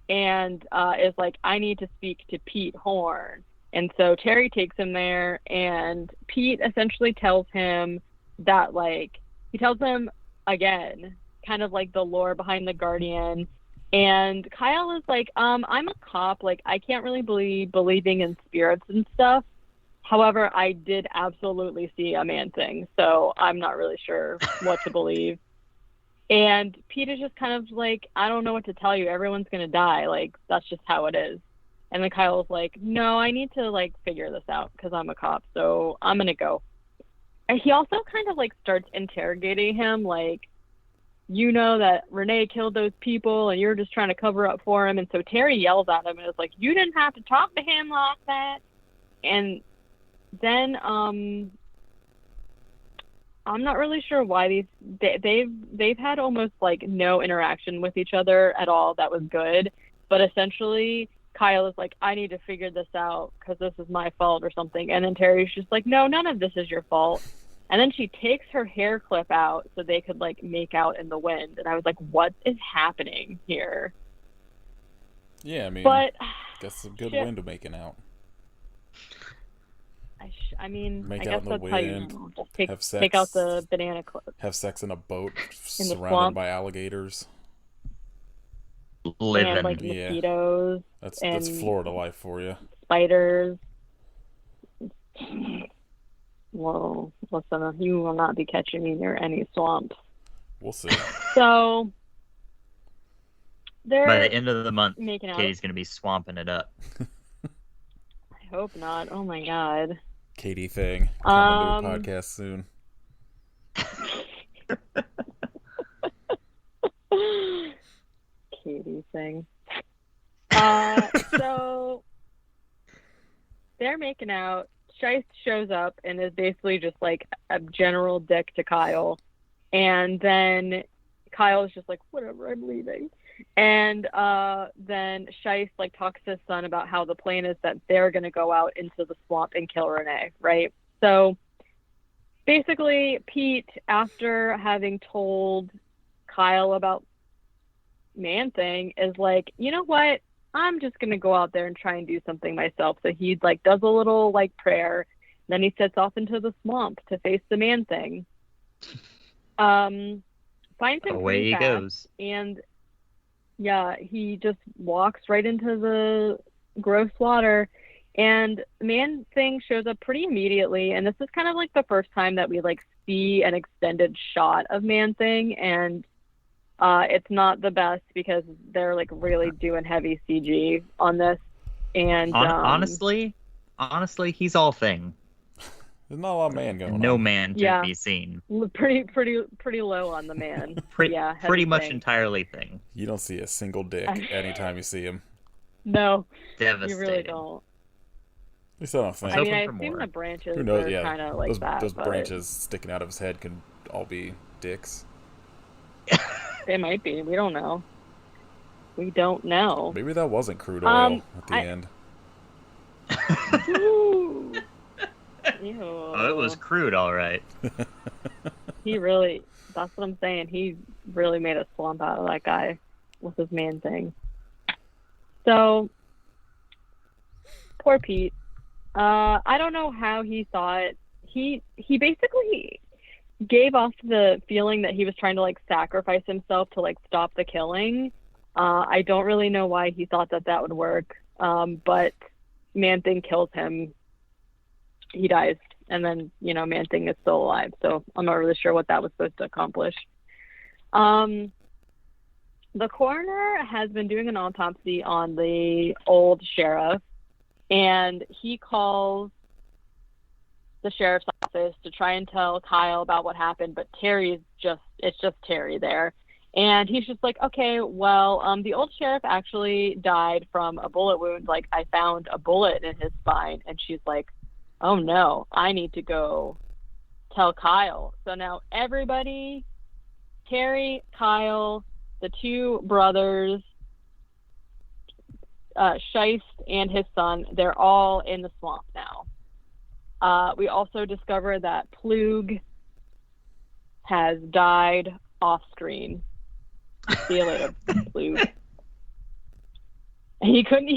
and is like, "I need to speak to Pete Horn." And so Terry takes him there, and Pete essentially tells him that, like, he tells him again, kind of like the lore behind the Guardian. And Kyle is like, I'm a cop. Like, I can't really believing in spirits and stuff. However, I did absolutely see a Man-Thing, so I'm not really sure what to believe. And Pete is just kind of like, "I don't know what to tell you. Everyone's going to die. Like, that's just how it is." And then Kyle's like, "No, I need to, like, figure this out because I'm a cop, so I'm going to go." And he also kind of, like, starts interrogating him, like, "You know that Renee killed those people and you're just trying to cover up for him." And so Terry yells at him and is like, "You didn't have to talk to him like that." And then, I'm not really sure why they've had almost like no interaction with each other at all. That was good, but essentially Kyle is like, "I need to figure this out because this is my fault" or something, and then Terry's just like, "No, none of this is your fault." And then she takes her hair clip out so they could like make out in the wind, and I was like, "What is happening here?" Yeah, I mean, But guess some good shit. wind making out. I mean, Make I out guess in the that's how you wind, know. Just have take out sex. the banana clip. Have sex in a boat In the surrounded swamp. by alligators. Living. And like Yeah. mosquitoes, That's and Florida life for you. spiders. Whoa, listen, you will not be catching me near any swamps. We'll see. So By They're the end of the month, making out. Katie's gonna be swamping it up. I hope not. Oh my god. Katie thing coming to a Um, podcast soon. Katie thing. So they're making out. Scheist shows up and is basically just like a general dick to Kyle. And then Kyle is just like, whatever, I'm leaving. And then Scheist like talks to his son about how the plan is that they're going to go out into the swamp and kill Renee, right? So basically, Pete, after having told Kyle about Man-Thing, is like, you know what? I'm just gonna go out there and try and do something myself. So he like does a little like prayer, then he sets off into the swamp to face the Man-Thing. Finds him Away pretty he fast, goes. and yeah, he just walks right into the gross water, and the Man-Thing shows up pretty immediately. And this is kind of like the first time that we like see an extended shot of Man-Thing, and it's not the best because they're like really doing heavy CG on this. And Honestly, he's all thing. There's not a lot of man going No on. man to Yeah. be seen. pretty low on the man. Yeah, heavy Pretty much thing. entirely thing. You don't see a single dick anytime you see him. No, Devastating. you really don't. At least I don't think. I mean, I hoping for assume more. the branches Who knows? are Yeah, kind of like those, that. those but branches sticking out of his head could all be dicks. They might be. We don't know. We don't know. Maybe that wasn't crude oil at the I- end. Ooh. Ew. Oh, it was crude, all right. He really, that's what I'm saying. He really made a slump out of that guy with his Man-Thing. So, poor Pete. I don't know how he thought. He basically gave off the feeling that he was trying to like sacrifice himself to like stop the killing. I don't really know why he thought that that would work. But Man-Thing kills him. He dies, and then Man-Thing is still alive. So I'm not really sure what that was supposed to accomplish. The coroner has been doing an autopsy on the old sheriff, and he calls the sheriff's office to try and tell Kyle about what happened, but it's just Terry there. And he's just like, okay, well, the old sheriff actually died from a bullet wound. Like, I found a bullet in his spine. And she's like, oh no, I need to go tell Kyle. So now everybody, Terry, Kyle, the two brothers, Scheist and his son, they're all in the swamp now. We also discover that Plug has died off screen. See you later, Plug. And they couldn't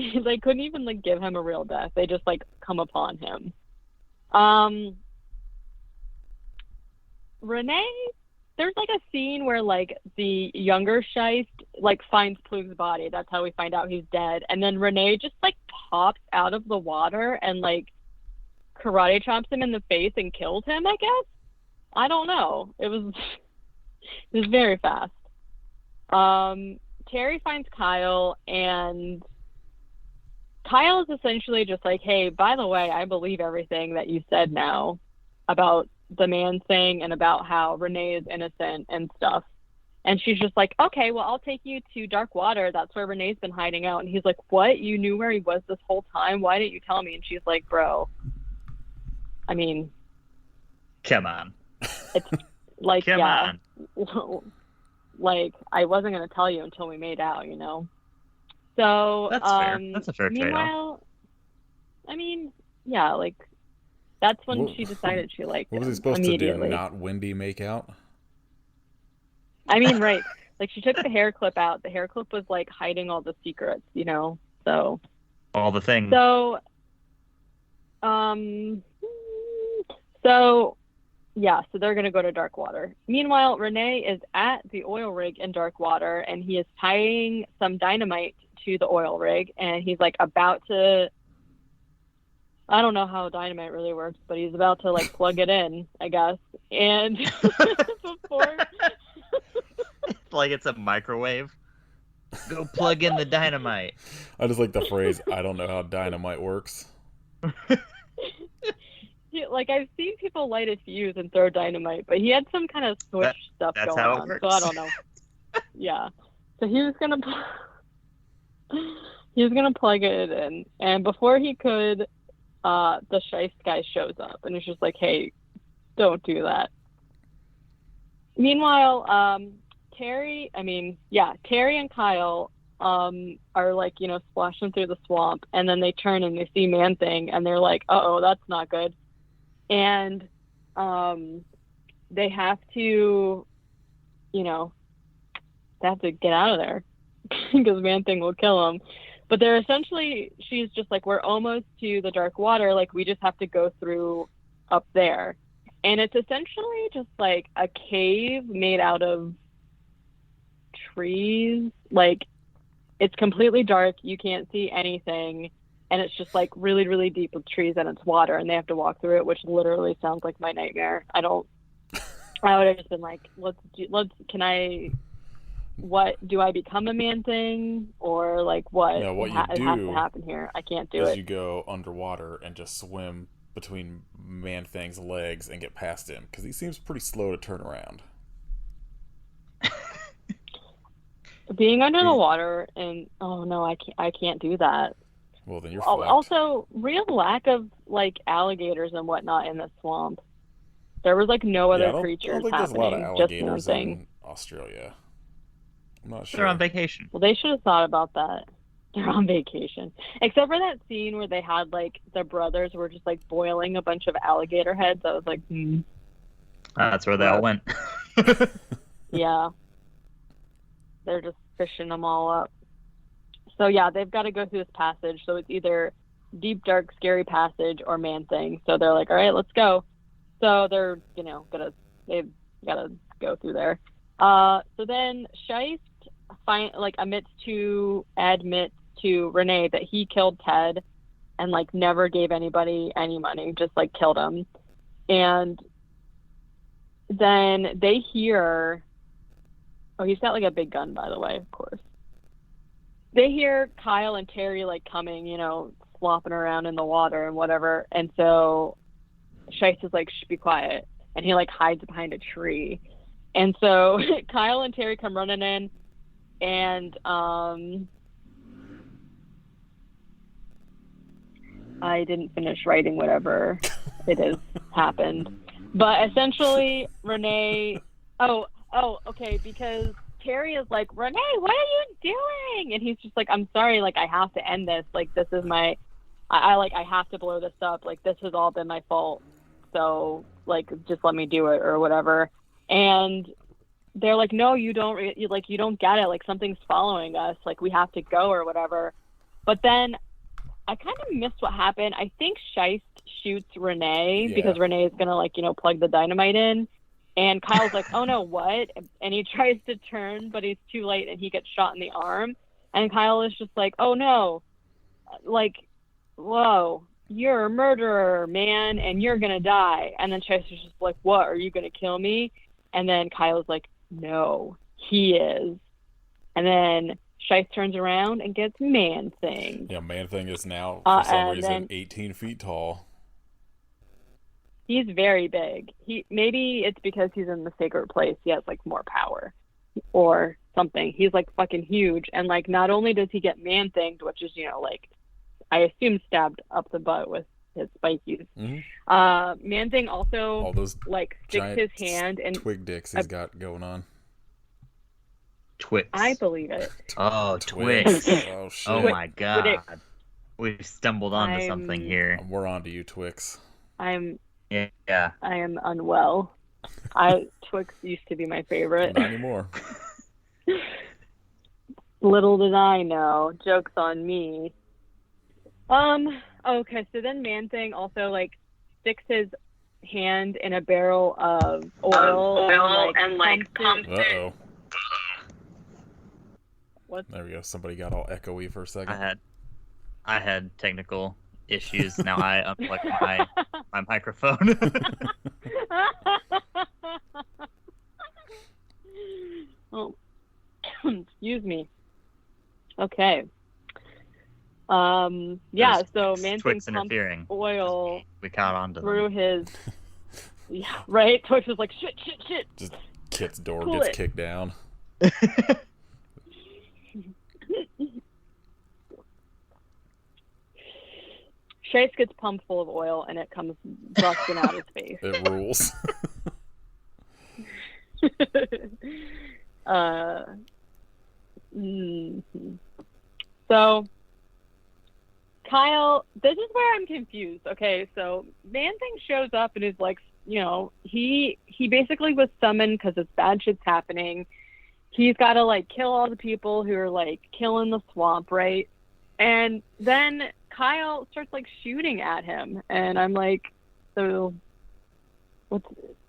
even like give him a real death. They just like come upon him. Renee, there's like a scene where like the younger Scheist like finds Plug's body. That's how we find out he's dead. And then Renee just like pops out of the water and like karate chops him in the face and kills him, I guess. I don't know. It was very fast. Terry finds Kyle, and Kyle is essentially just like, hey, by the way, I believe everything that you said now about the Man-Thing and about how Renee is innocent and stuff. And she's just like, okay, well, I'll take you to Dark Water. That's where Renee's been hiding out. And he's like, what? You knew where he was this whole time? Why didn't you tell me? And she's like, bro, I mean, Come on. it's like, Come yeah. on. Like, I wasn't going to tell you until we made out, So, That's fair. That's a fair trade-off. meanwhile, I mean, yeah, like, that's when What- she decided she liked What was him he supposed to do? immediately. Not Wendy make out? I mean, right. Like, she took the hair clip out. The hair clip was, like, hiding all the secrets, So, All the things. so, yeah, so they're going to go to Dark Water. Meanwhile, Renee is at the oil rig in Dark Water, and he is tying some dynamite to the oil rig, and he's, like, about to... I don't know how dynamite really works, but he's about to, like, plug it in, I guess. And before... Like it's a microwave. Go plug in the dynamite. I just like the phrase, I don't know how dynamite works. Like I've seen people light a fuse and throw dynamite, but he had some kind of switch stuff that's going how it on, works. so I don't know. Yeah, so he was gonna he was gonna plug it in, and before he could, the Shice guy shows up and it's just like, hey, don't do that. Meanwhile, Terry and Kyle are like, splashing through the swamp, and then they turn and they see Man Thing and they're like, uh-oh, that's not good. And they have to, they have to get out of there because Man Thing will kill them. But she's just like, we're almost to the dark water. Like, we just have to go through up there. And it's essentially just like a cave made out of trees. Like, it's completely dark. You can't see anything. And it's just like really, really deep with trees, and it's water, and they have to walk through it, which literally sounds like my nightmare. I would have just been like, what do I become a Man Thing, or like what? No, what it you has do to happen here. I can't do is it. you go underwater and just swim between Man Thing's legs and get past him, because he seems pretty slow to turn around. Being under the water, and oh no, I can't do that. Well, then you're fucked. Also, real lack of like alligators and whatnot in the swamp. There was like no other creatures I don't think happening. there's a lot of Just Man alligators Thing. in Australia. I'm not sure. They're on vacation. Well, they should have thought about that. They're on vacation. Except for that scene where they had like the brothers were just like boiling a bunch of alligator heads. I was like, That's where they all went. yeah. They're just fishing them all up. So yeah, they've got to go through this passage. So it's either deep, dark, scary passage or Man Thing. So they're like, all right, let's go. So they're, they've got to go through there. So then Shice admits to Renee that he killed Ted and like never gave anybody any money, just like killed him. And then they hear, he's got like a big gun, by the way, of course. They hear Kyle and Terry like coming, flopping around in the water and whatever. And so Shice is like, shh, be quiet. And he like hides behind a tree. And so Kyle and Terry come running in, and I didn't finish writing whatever it is happened. But essentially Renee, okay, because Terry is like, Renee, what are you doing? And he's just like, I'm sorry, like I have to end this. Like this is my, I have to blow this up. Like this has all been my fault. So like, just let me do it or whatever. And they're like, no, you don't, you don't get it. Like something's following us. Like we have to go or whatever. But then I kind of missed what happened. I think Shice shoots Renee because Renee is gonna like, plug the dynamite in. And Kyle's like, oh no, what? And he tries to turn, but he's too late and he gets shot in the arm. And Kyle is just like, oh no, like, whoa, you're a murderer, man, and you're gonna die. And then Shice is just like, what, are you gonna kill me? And then Kyle's like, no, he is. And then Shice turns around and gets Man Thing. Yeah, Man Thing is now, for some reason, 18 feet tall. He's very big. Maybe it's because he's in the sacred place. He has like more power or something. He's like fucking huge. And like, not only does he get Man Thinged, which is, like, I assume stabbed up the butt with his spikies. Mm-hmm. Man Thing also all those like sticks his hand and twig dicks he's got going on. Twix. I believe it. Oh, Twix. Oh shit. Oh my god. We've stumbled onto something here. We're on to you, Twix. Yeah. I am unwell. Twix used to be my favorite. Not anymore. Little did I know. Joke's on me. Okay, so then Man Thing also like sticks his hand in a barrel of oil and pumps it. Uh-oh. What? There we go. Somebody got all echoey for a second. I had technical issues. Now I unplugged my microphone. Oh, excuse me. Okay. Yeah. There's So Twix Man Thing Twix pumped interfering. oil We caught on to through them. his. Yeah. Right. Twix was like, shit, shit, shit. Just Kit's door Cool gets it. kicked down. Chase gets pumped full of oil and it comes busting out his face. It rules. uh, mhm. So, Kyle, this is where I'm confused. Okay, so Man Thing shows up and is like, he basically was summoned because this bad shit's happening. He's got to like kill all the people who are like killing the swamp, right? And then Kyle starts like shooting at him, and I'm like, so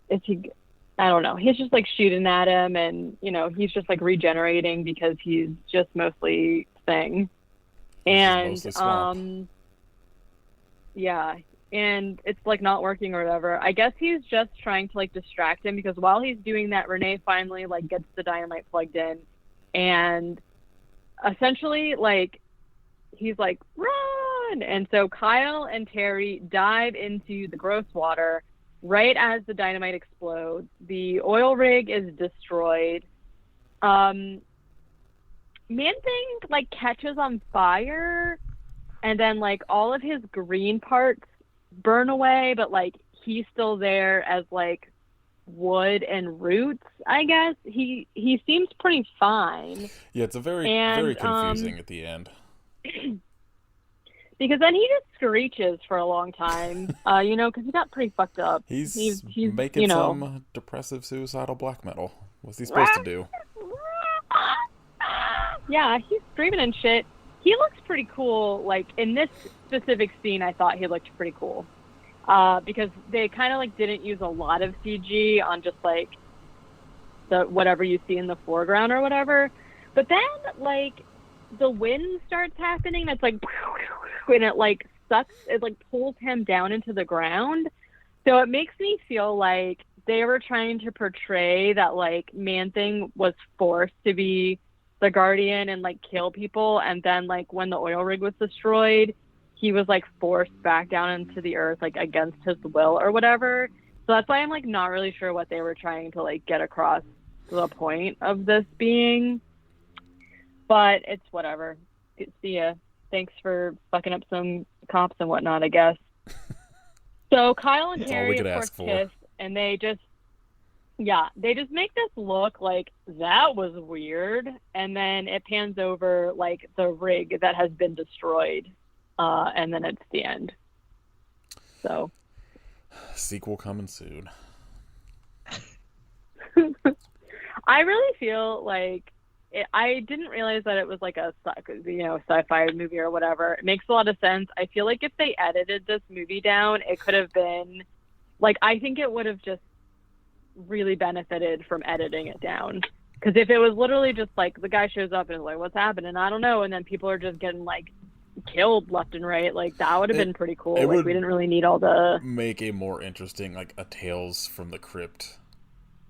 is he? I don't know. He's just like shooting at him, and he's just like regenerating because he's just mostly Thing. And mostly swamp. yeah, and it's like not working or whatever. I guess he's just trying to like distract him, because while he's doing that, Renee finally like gets the dynamite plugged in, and essentially like he's like, run! And so Kyle and Terry dive into the gross water right as the dynamite explodes. The oil rig is destroyed. Man Thing like catches on fire, and then like all of his green parts burn away, but like he's still there as like wood and roots, I guess. He seems pretty fine. Yeah, it's a very confusing at the end. Because then he just screeches for a long time, because he got pretty fucked up. He's making some depressive, suicidal black metal. What's he supposed to do? Yeah, he's screaming and shit. He looks pretty cool. Like, in this specific scene, I thought he looked pretty cool. Because they kind of, like, didn't use a lot of CG on just, like, the whatever you see in the foreground or whatever. But then, like, the wind starts happening, and it's like, and it, like, sucks, it, like, pulls him down into the ground. So it makes me feel like they were trying to portray that, like, Man Thing was forced to be the Guardian and like kill people, and then like when the oil rig was destroyed, he was like forced back down into the earth like against his will or whatever. So that's why I'm like not really sure what they were trying to like get across the point of this being. But it's whatever. See ya. Thanks for fucking up some cops and whatnot, I guess. So Kyle and That's all we Terry could of ask course for. kiss, and they just make this look like that was weird, and then it pans over like the rig that has been destroyed, and then it's the end. So Sequel coming soon. I really feel like I didn't realize that it was like a sci-fi movie or whatever. It makes a lot of sense. I feel like if they edited this movie down, it could have been like, I think it would have just really benefited from editing it down, because if it was literally just like the guy shows up and is like, what's happening, I don't know, and then people are just getting like killed left and right, like that would have been pretty cool. Like, we didn't really need all the make a more interesting like a Tales from the Crypt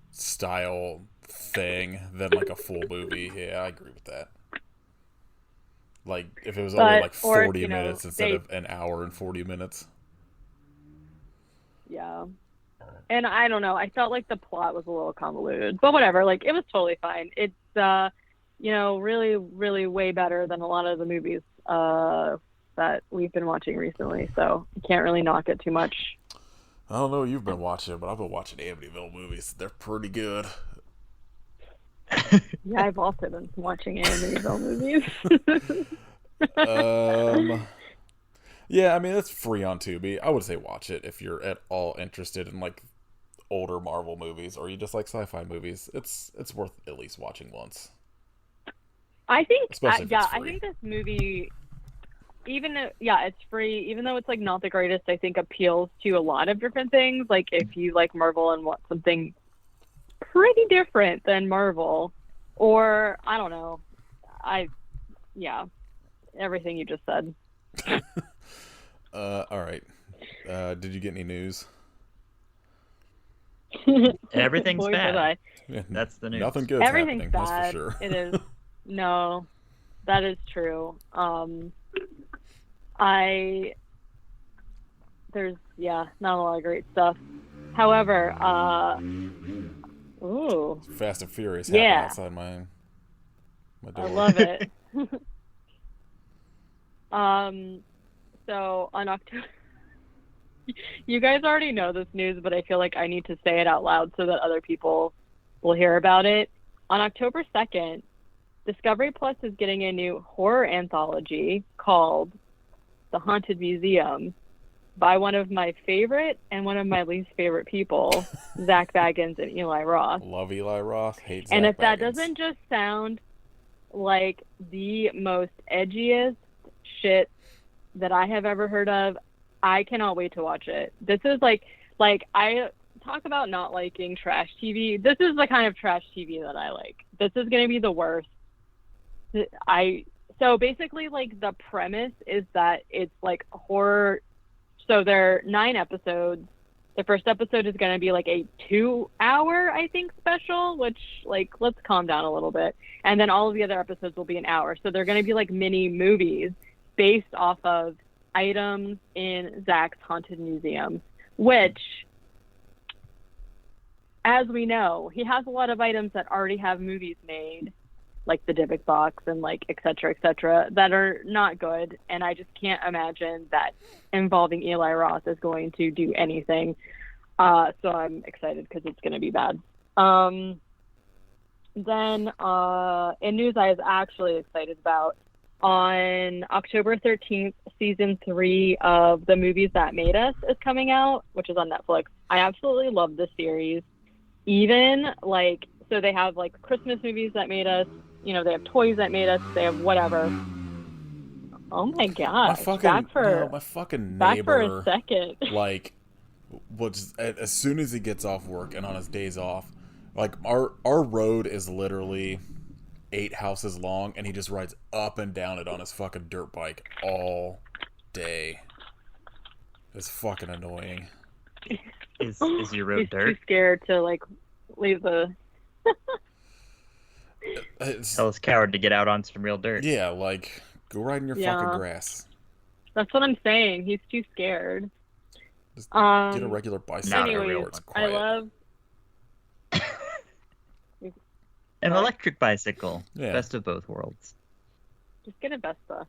style thing than like a full movie. Yeah, I agree with that. Like if it was only like 40 minutes instead of an hour and 40 minutes. Yeah. And I don't know, I felt like the plot was a little convoluted, but whatever, like it was totally fine. It's really, really way better than a lot of the movies that we've been watching recently, so you can't really knock it too much. I don't know what you've been watching, but I've been watching Amityville movies. They're pretty good. Yeah, I've also been watching Amityville movies. Yeah, I mean, it's free on Tubi. I would say watch it if you're at all interested in like older Marvel movies, or you just like sci-fi movies. It's worth at least watching once. I think, Especially if it's free. I think this movie, it's free, even though it's like not the greatest, I think appeals to a lot of different things. Like if you like Marvel and want something pretty different than Marvel, or I don't know, everything you just said. All right. Did you get any news? Everything's Boy, bad. Yeah, That's the news. Nothing good's Everything's happening, bad. that's for sure. It is. No, that is true. I there's not a lot of great stuff. However, ooh, Fast and Furious happened yeah, outside my door. I love it. So on October, you guys already know this news, but I feel like I need to say it out loud so that other people will hear about it. On October 2nd, Discovery Plus is getting a new horror anthology called The Haunted Museum by one of my favorite and one of my least favorite people, Zach Baggins and Eli Roth. Love Eli Roth, hate Zach And if that Baggins. doesn't just sound like the most edgiest shit that I have ever heard of, I cannot wait to watch it. This is like I talk about not liking trash TV. This is the kind of trash TV that I like. This is going to be the worst. So basically, like, the premise is that it's like horror. So there are 9 episodes. The first episode is going to be like a 2-hour, I think, special, which, like, let's calm down a little bit. And then all of the other episodes will be an hour. So they're going to be like mini movies based off of items in Zach's Haunted Museum, which, as we know, he has a lot of items that already have movies made, like the Dybbuk box and like et cetera, that are not good. And I just can't imagine that involving Eli Roth is going to do anything. So I'm excited because it's going to be bad. Then in news I was actually excited about, on October 13th, season 3 of The Movies That Made Us is coming out, which is on Netflix. I absolutely love this series. Even like, so they have like Christmas movies that made us, you know, they have toys that made us, they have whatever. Oh my gosh. my fucking back for neighbor, a second. like, was as soon as he gets off work and on his days off, like, our road is literally 8 houses long, and he just rides up and down it on his fucking dirt bike all day. It's fucking annoying. Is your road He's dirt? too scared to like leave the. Tell this coward to get out on some real dirt. Yeah, like, go ride in your fucking grass. That's what I'm saying. He's too scared. Just get a regular Not bicycle a Anyways, real where it's I quiet. love. An electric bicycle. Yeah. Best of both worlds. Just get a Vespa.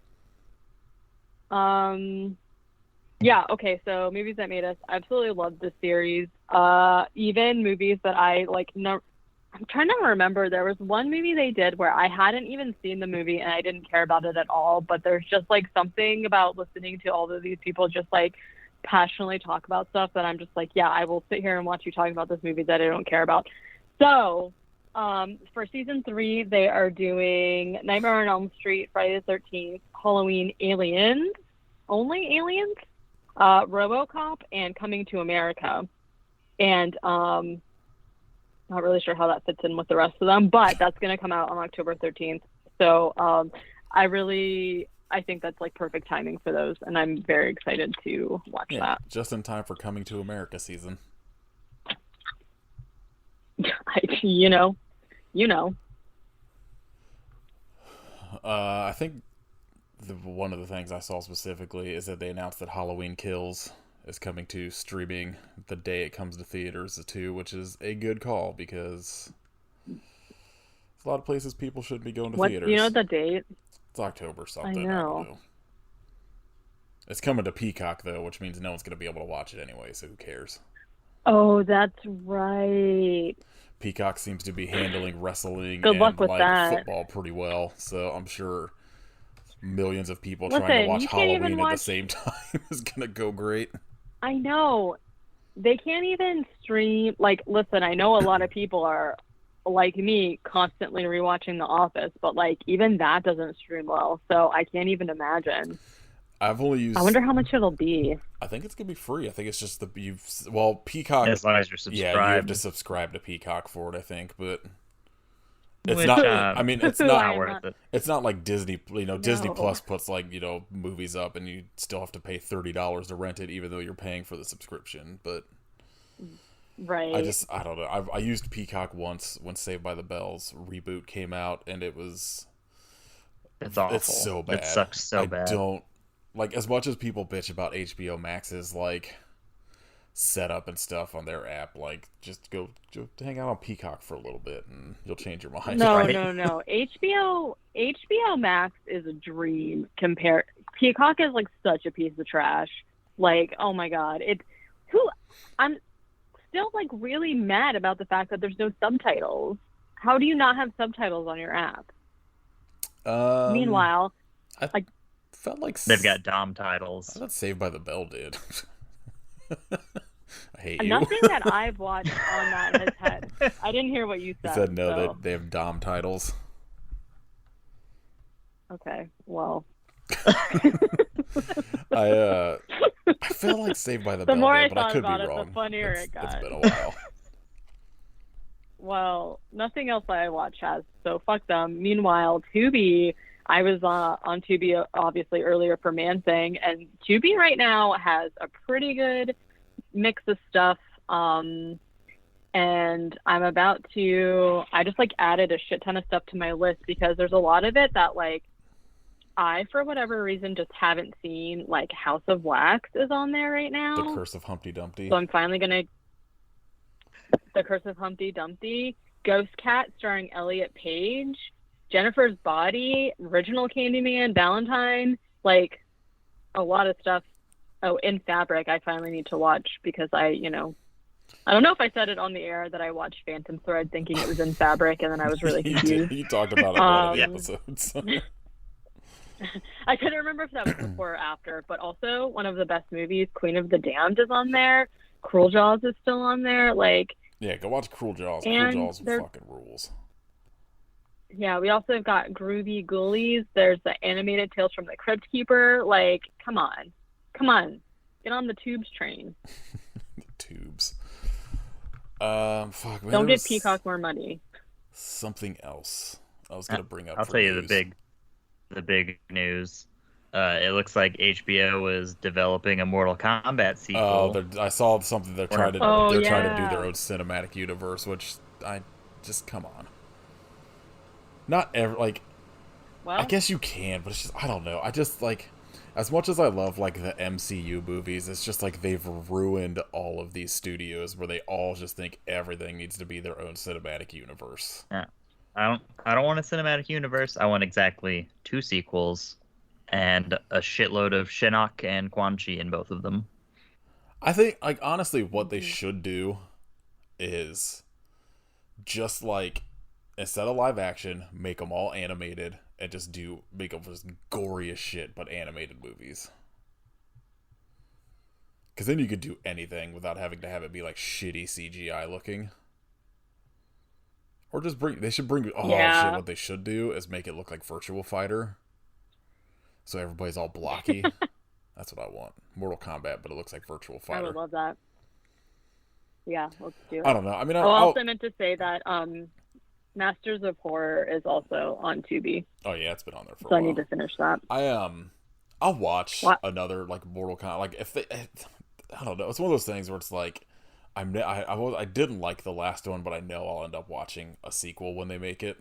Yeah, okay, so Movies That Made Us. I absolutely love this series. Even movies that I like, no, I'm trying to remember. There was one movie they did where I hadn't even seen the movie and I didn't care about it at all, but there's just like something about listening to all of these people just like passionately talk about stuff that I'm just like, yeah, I will sit here and watch you talk about this movie that I don't care about. So, for season 3, they are doing Nightmare on Elm Street, Friday the 13th, Halloween, Aliens, only Aliens, RoboCop, and Coming to America. And not really sure how that fits in with the rest of them, but that's going to come out on October 13th. So I think that's like perfect timing for those, and I'm very excited to watch that. Just in time for Coming to America season. You know. I think one of the things I saw specifically is that they announced that Halloween Kills is coming to streaming the day it comes to theaters too, which is a good call because there's a lot of places people shouldn't be going to theaters. You know the date? It's October something. I I know. don't know. It's coming to Peacock though, which means no one's going to be able to watch it anyway, so who cares? Oh, that's right. Peacock seems to be handling wrestling Good and luck with like that. football pretty well, so I'm sure millions of people Listen, trying to watch you can't even Halloween at the watch- same time is gonna go great. I know. They can't even stream. Like, listen, I know a lot of people are, like me, constantly rewatching The Office, but, like, even that doesn't stream well, so I can't even imagine. I've only used. I wonder how much it'll be. I think it's gonna be free. I think it's just Peacock. As long as you're Yeah, you have subscribed. to subscribe to Peacock for it. I think, but it's Which, not. I mean, it's Why not. worth it. It's not like Disney. Disney No. Plus puts like movies up, and you still have to pay $30 to rent it, even though you're paying for the subscription. But Right. I don't know. I used Peacock once when Saved by the Bell's reboot came out, and it was It's awful. It's so bad. It sucks so bad. I don't like, as much as people bitch about HBO Max's like setup and stuff on their app. Like, just go hang out on Peacock for a little bit, and you'll change your mind. No, Right. no. HBO Max is a dream compared. Peacock is like such a piece of trash. Like, oh my god, I'm still like really mad about the fact that there's no subtitles. How do you not have subtitles on your app? Meanwhile, I felt like They've got Dom titles. I thought Saved by the Bell did. I hate you. nothing that I've watched on that has had. I didn't hear what you said. You said no, so. they have Dom titles. Okay, well. I feel like Saved by the Bell more did, I but I thought could be about it, the wrong. funnier it's it got. been a while. Well, nothing else I watch has, so fuck them. Meanwhile, Tubi, I was on Tubi obviously earlier for Man Thing, and Tubi right now has a pretty good mix of stuff. And I'm about to, I just like added a shit ton of stuff to my list because there's a lot of it that like I, for whatever reason, just haven't seen. Like House of Wax is on there right now. The Curse of Humpty Dumpty. So I'm finally gonna. The Curse of Humpty Dumpty, Ghost Cat starring Elliot Page, Jennifer's Body, original Candyman, Valentine, like a lot of stuff. Oh, In Fabric, I finally need to watch because I don't know if I said it on the air that I watched Phantom Thread thinking it was In Fabric, and then I was really You confused. did. You talked about it in one of the Um, episodes. I couldn't remember if that was before or after, but also one of the best movies, Queen of the Damned, is on there. Cruel Jaws is still on there. Like, Yeah, go watch Cruel Jaws. And Cruel Jaws they're- fucking rules. yeah, we also have got Groovy Ghoulies. There's the animated Tales from the Crypt Keeper. Like, come on. Get on the tubes train. The tubes. Fuck, man, Don't there give was Peacock more money. something else I was gonna bring up. I'll for tell you news. the big news. It looks like HBO is developing a Mortal Kombat sequel. Oh, I saw something they're trying to Oh, they're trying to do yeah. their own cinematic universe, which I just come on. Not ever like Well, I guess you can, but it's just I don't know. I just like as much as I love like the MCU movies, it's just like they've ruined all of these studios where they all just think everything needs to be their own cinematic universe. I don't want a cinematic universe. I want exactly 2 sequels and a shitload of Shinnok and Quan Chi in both of them. I think like honestly what they should do is just like instead of live action, make them all animated and just make them just gory as shit but animated movies. Because then you could do anything without having to have it be like shitty CGI looking. Or just shit, what they should do is make it look like Virtua Fighter. So everybody's all blocky. That's what I want. Mortal Kombat, but it looks like Virtua I Fighter. would love that. Yeah, let's do it. I don't know. I mean, I also meant to say that Masters of Horror is also on Tubi, oh yeah, it's been on there for so a I while. need to finish that. I'll watch What? another like Mortal Kombat. Like if they, I don't know. It's one of those things where it's like I didn't like the last one, but I know I'll end up watching a sequel when they make it.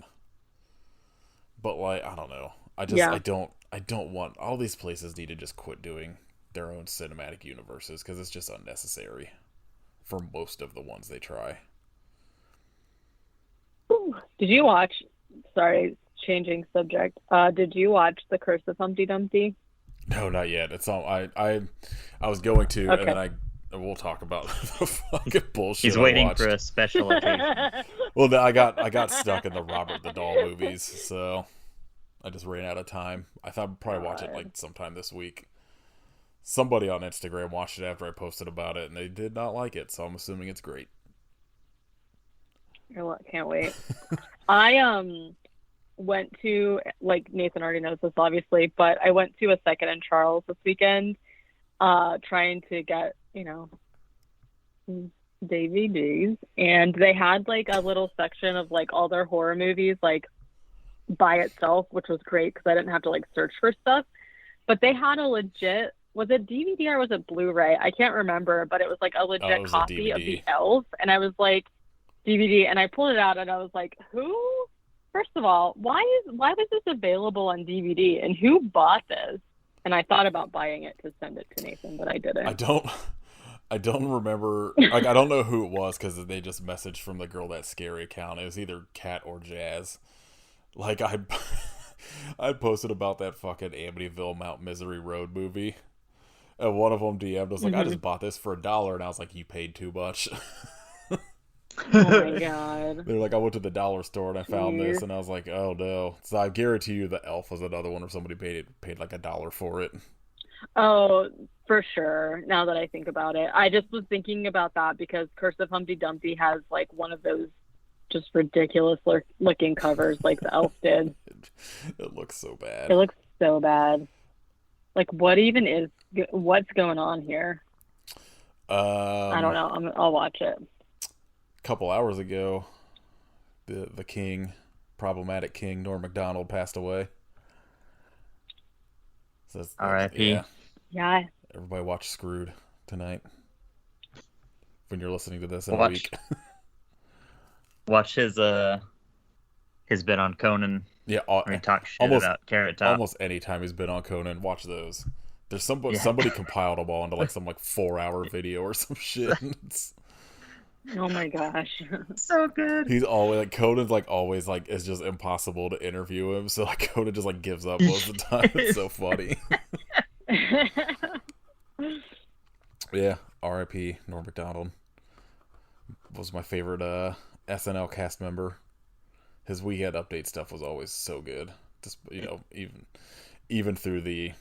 But like I don't know. Yeah. I don't want all these places need to just quit doing their own cinematic universes because it's just unnecessary for most of the ones they try. Did you watch? Sorry, changing subject. Did you watch The Curse of Humpty Dumpty? No, not yet. It's all I was going to, Okay. and then we'll talk about the fucking bullshit. He's I waiting watched. for a special occasion. Well, no, I got stuck in the Robert the Doll movies, so I just ran out of time. I thought I'd probably watch it like sometime this week. Somebody on Instagram watched it after I posted about it, and they did not like it, so I'm assuming it's great. Can't wait. I went to, like Nathan already knows this obviously, but I went to a Second and Charles this weekend, trying to get, DVDs, and they had like a little section of like all their horror movies like by itself, which was great because I didn't have to like search for stuff. But they had a legit, was it DVD or was it Blu-ray? I can't remember, but it was like a it legit was a copy of DVD. The Elf, and I was like, DVD, and I pulled it out and I was like, who First of all, why was this available on DVD and who bought this? And I thought about buying it to send it to Nathan, but I I didn't. don't remember. Like, I don't know who it was because they just messaged from the Girl That's Scary account. It was either Kat or Jazz. Like, I posted about that fucking Amityville Mount Misery Road movie. And one of them DM'd was like, I just bought this for $1. And I was like, you paid too much. Oh my god. They're like, I went to the dollar store and I found this. Jeez. And I was like, oh no. So I guarantee you the Elf was another one where somebody paid like $1 for it. Oh, for sure. Now that I think about it, I just was thinking about that because Curse of Humpty Dumpty has like one of those just ridiculous looking covers like the Elf did. It looks so It bad. looks so bad. Like, what's going on here? I don't know. I'll watch it. A couple hours ago, the problematic king, Norm Macdonald, passed away. So R.I.P. Yeah, Yeah. everybody watch Screwed tonight. When you're listening to this in a Watch week. watch his bit on Conan Yeah, where he talks shit almost about Carrot Top. almost any time he's been on Conan, watch those. There's somebody compiled them all into like some like 4-hour video or some shit. Oh my gosh. So good. He's always like Conan's like always like it's just impossible to interview him, so like Conan just like gives up most of the time. It's so funny. Yeah, R.I.P. Norm Macdonald was my favorite SNL cast member. His Weekend Update stuff was always so good. Just even through the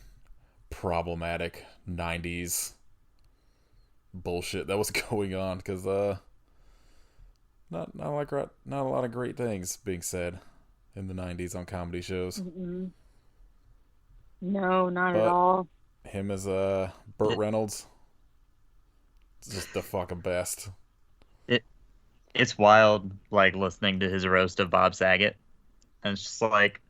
problematic '90s bullshit that was going on, because not a lot of great things being said in the '90s on comedy shows. Mm-mm. No, not at But all. him as Burt Reynolds, just the fucking best. It's wild, like listening to his roast of Bob Saget, and it's just like,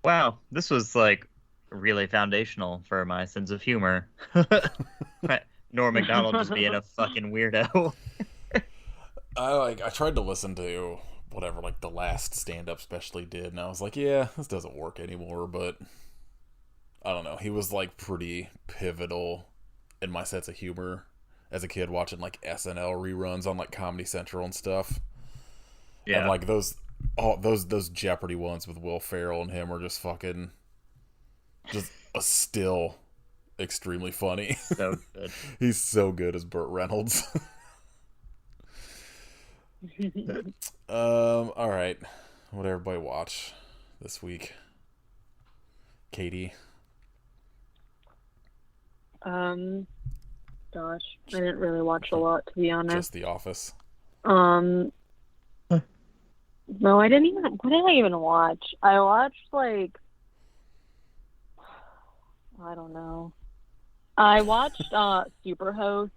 wow, this was like really foundational for my sense of humor. Norm Macdonald just being a fucking weirdo. I tried to listen to whatever like the last stand-up special he did, and I was like, yeah, this doesn't work anymore. But I don't know. He was like pretty pivotal in my sense of humor as a kid, watching like SNL reruns on like Comedy Central and stuff. Yeah, And like those Jeopardy ones with Will Ferrell and him are just fucking just still extremely funny. so good. He's so good as Burt Reynolds. All right. What everybody watch this week? Katie. Gosh, I didn't really watch a lot, to be honest. Just The Office. No, I didn't even. What did I even watch? I watched like, I don't know. I watched Superhost,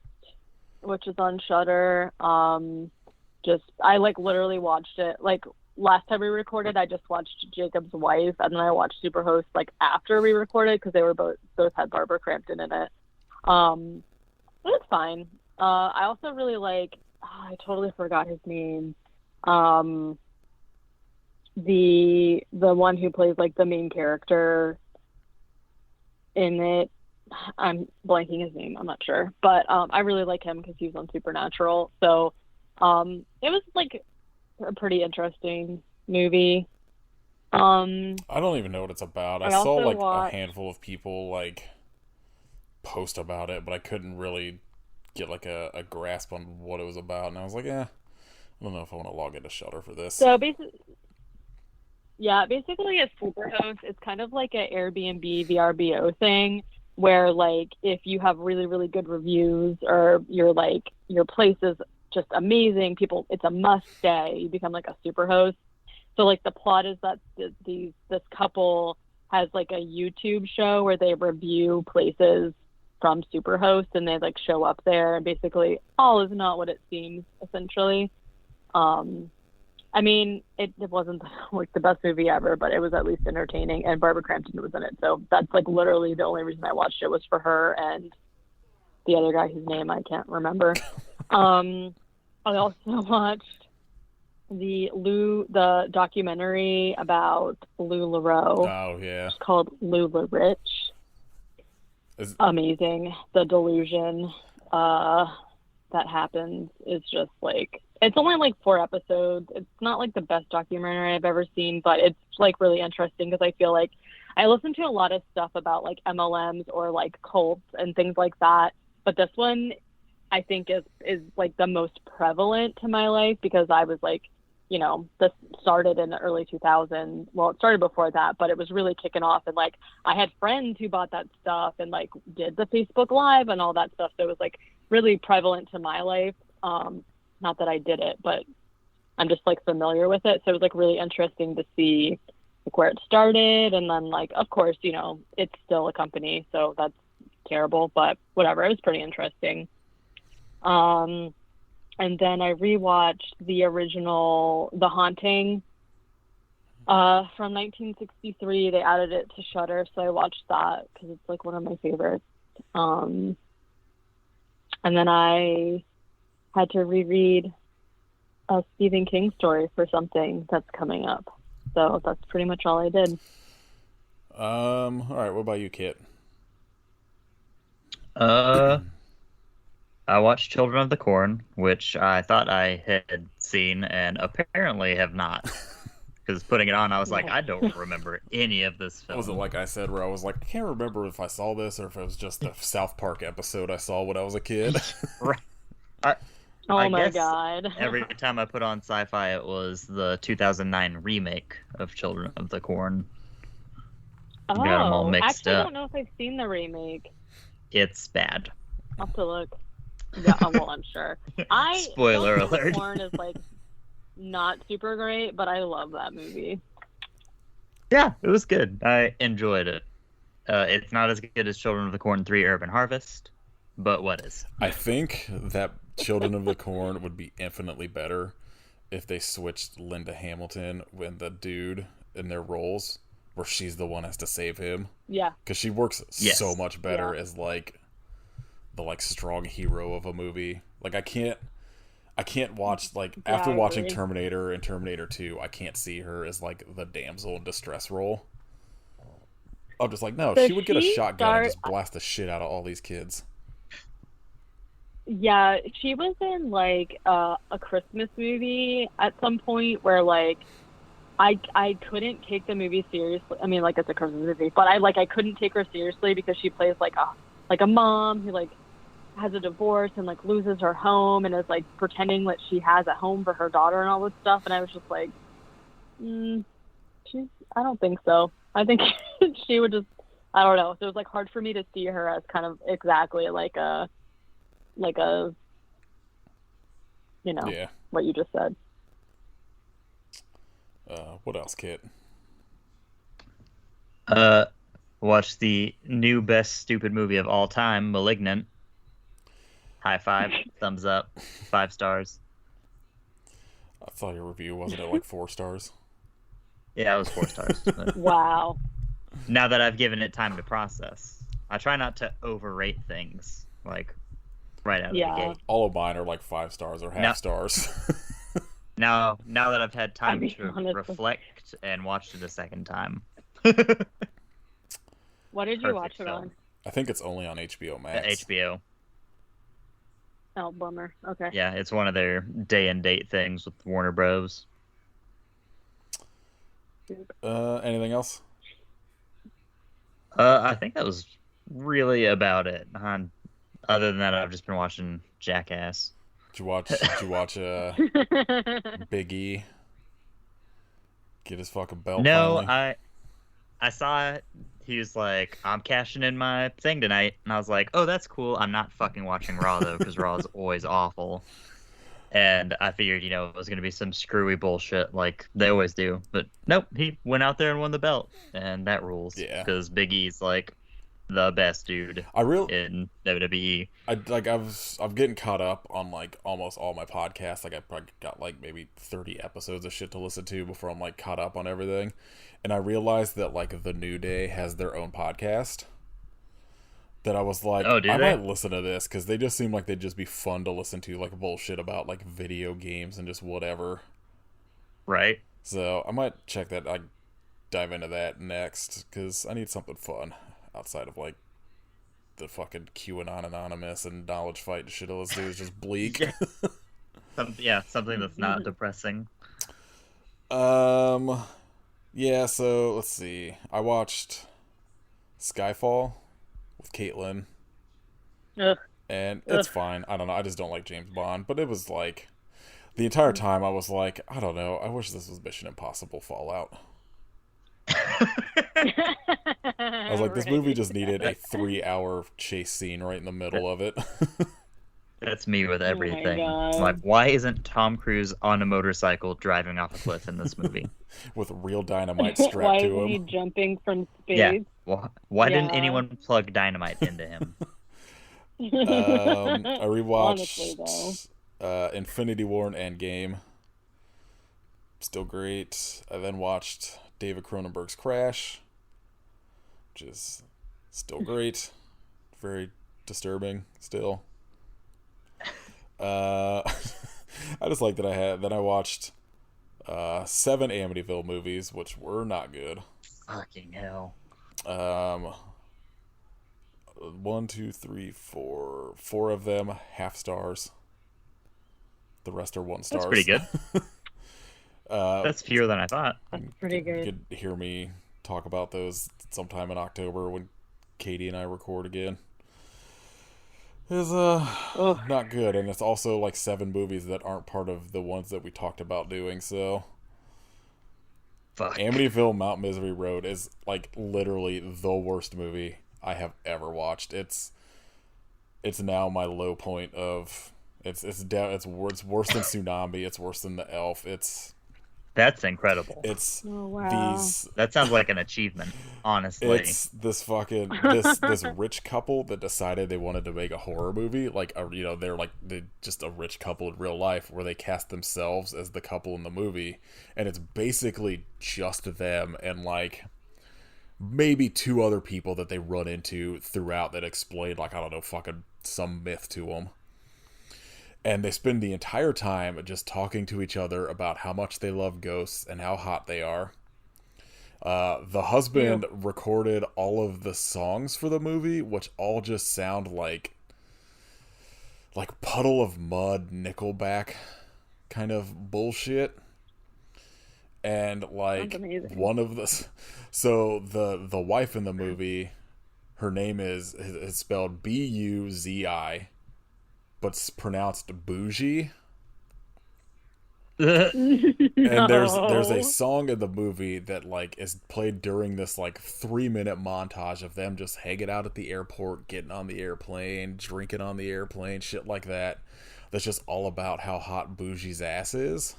which is on Shudder. I like literally watched it like last time we recorded. I just watched Jacob's Wife, and then I watched Superhost like after we recorded because they were both had Barbara Crampton in it. But it's fine. I also really like. I totally forgot his name. The one who plays like the main character in it. I'm blanking his name. I'm not sure, but I really like him because he was on Supernatural. So it was like a pretty interesting movie. I don't even know what it's about. I I saw also like watched- a handful of people like post about it, but I couldn't really get like a grasp on what it was about. And I was like, I don't know if I want to log into Shudder for this. So basically a Superhost is kind of like an Airbnb VRBO thing where like if you have really, really good reviews or your place is just amazing, it's a must stay, you become like a Superhost. So like the plot is that this couple has like a YouTube show where they review places from Superhost and they like show up there and basically all is not what it seems essentially. I mean, it wasn't like the best movie ever, but it was at least entertaining, and Barbara Crampton was in it. So that's like literally the only reason I watched it was for her and the other guy whose name I can't remember. I also watched the documentary about Lou LaRoe. Oh yeah. It's called Lou LaRich. Amazing. The delusion that happens is just like, it's only like 4 episodes. It's not like the best documentary I've ever seen, but it's like really interesting because I feel like I listen to a lot of stuff about like MLMs or like cults and things like that, but this one I think is like the most prevalent to my life because I was like, this started in the early 2000s. Well, it started before that, but it was really kicking off. And like, I had friends who bought that stuff and like did the Facebook Live and all that stuff. So it was like really prevalent to my life. Not that I did it, but I'm just like familiar with it. So it was like really interesting to see like where it started. And then like, of course, it's still a company, so that's terrible, but whatever. It was pretty interesting. And then I rewatched the original The Haunting from 1963. They added it to Shudder, so I watched that because it's like one of my favorites. And then I had to reread a Stephen King story for something that's coming up. So that's pretty much all I did. All right. What about you, Kit? I watched Children of the Corn, which I thought I had seen and apparently have not. Because putting it on, I was like, I don't remember any of this film. Was it like I said, where I was like, I can't remember if I saw this or if it was just a South Park episode I saw when I was a kid? Right. Oh my god. Every time I put on Sci-Fi, it was the 2009 remake of Children of the Corn. Oh, got them all mixed actually, up. I don't know if I've seen the remake. It's bad. I'll have to look. Yeah, well, I'm sure. Spoiler alert. Corn is like not super great, but I love that movie. Yeah, it was good. I enjoyed it. It's not as good as Children of the Corn 3 Urban Harvest, but what is? I think that Children of the Corn would be infinitely better if they switched Linda Hamilton when the dude in their roles, where she's the one has to save him. Yeah. Because she works so much better Yeah. as like the like strong hero of a movie. Like I can't watch like after I watching agree. Terminator and Terminator 2, I can't see her as like the damsel in distress role. I'm just like, no, So she would get a she shotgun and start- just blast the shit out of all these kids. Yeah, she was in like a Christmas movie at some point where like I couldn't take the movie seriously. I mean, like it's a Christmas movie, but I couldn't take her seriously because she plays like a mom who like has a divorce and like loses her home and is like pretending that she has a home for her daughter and all this stuff. And I was just like, I don't think so. I think she would just, I don't know. So it was like hard for me to see her as kind of exactly like a Yeah. what you just said. What else, Kit? Watch the new best stupid movie of all time, Malignant. High five, thumbs up, 5 stars. I saw your review, wasn't it like 4 stars? Yeah, it was 4 stars. But Wow. now that I've given it time to process, I try not to overrate things like right out of Yeah. the gate. All of mine are like 5 stars or half No. stars. Now that I've had time I mean, to honestly. reflect and watched it a second time. What did you Perfect watch it film. on? I think it's only on HBO Max. HBO. Oh, bummer. Okay. Yeah, it's one of their day and date things with Warner Bros. Anything else? I think that was really about it. Other than that, I've just been watching Jackass. Did you watch Big E get his fucking belt? No, finally? I saw it. He was like, I'm cashing in my thing tonight. And I was like, oh, that's cool. I'm not fucking watching Raw, though, because Raw is always awful. And I figured, it was going to be some screwy bullshit like they always do. But nope, he went out there and won the belt. And that rules. Yeah. Because Big E's like the best dude in WWE. I'm getting caught up on like almost all my podcasts. Like I probably got like maybe 30 episodes of shit to listen to before I'm like caught up on everything. And I realized that like The New Day has their own podcast. That I was like, Oh, do I they? might listen to this because they just seem like they'd just be fun to listen to, like bullshit about like video games and just whatever. Right? So I might check that. I dive into that next because I need something fun outside of like the fucking QAnon Anonymous and knowledge fight and shit. Let's do is just bleak. Yeah. Something that's not depressing. um, yeah. So let's see. I watched Skyfall with Caitlin, Ugh. and it's fine. I don't know. I just don't like James Bond, but it was like the entire time I was like, I don't know. I wish this was Mission Impossible Fallout. I was like, this movie just needed a 3-hour chase scene right in the middle of it. That's me with everything. God. Like, why isn't Tom Cruise on a motorcycle driving off a cliff in this movie? With real dynamite strapped Why to is he him. jumping from space? Yeah. Well, why didn't Yeah. anyone plug dynamite into him? I Honestly, rewatched Infinity War and Endgame. Still great. I then watched David Cronenberg's Crash, which is still great. Very disturbing still. I just like that I watched 7 Amityville movies, which were not good. Fucking hell. 1, 2, 3, 4. 4 of them half stars. The rest are 1 stars. That's pretty good. That's fewer than I thought. That's pretty good. You could hear me talk about those sometime in October when Katie and I record again. Is not good, and it's also like 7 movies that aren't part of the ones that we talked about doing. So Fuck. Amityville Mount Misery Road is like literally the worst movie I have ever watched. It's now my low point of it's worse than Tsunami. It's worse than The Elf. That's incredible. It's Oh, wow. That sounds like an achievement, honestly. It's this fucking this rich couple that decided they wanted to make a horror movie, like they're just a rich couple in real life, where they cast themselves as the couple in the movie, and it's basically just them and like maybe 2 other people that they run into throughout that explain like I don't know fucking some myth to them. And they spend the entire time just talking to each other about how much they love ghosts and how hot they are. The husband recorded all of the songs for the movie, which all just sound like Puddle of Mud Nickelback kind of bullshit. And like one of the the wife in the movie, her name is spelled Buzi, but it's pronounced bougie. And there's a song in the movie that like is played during this like 3-minute montage of them just hanging out at the airport, getting on the airplane, drinking on the airplane, shit like that. That's just all about how hot Bougie's ass is.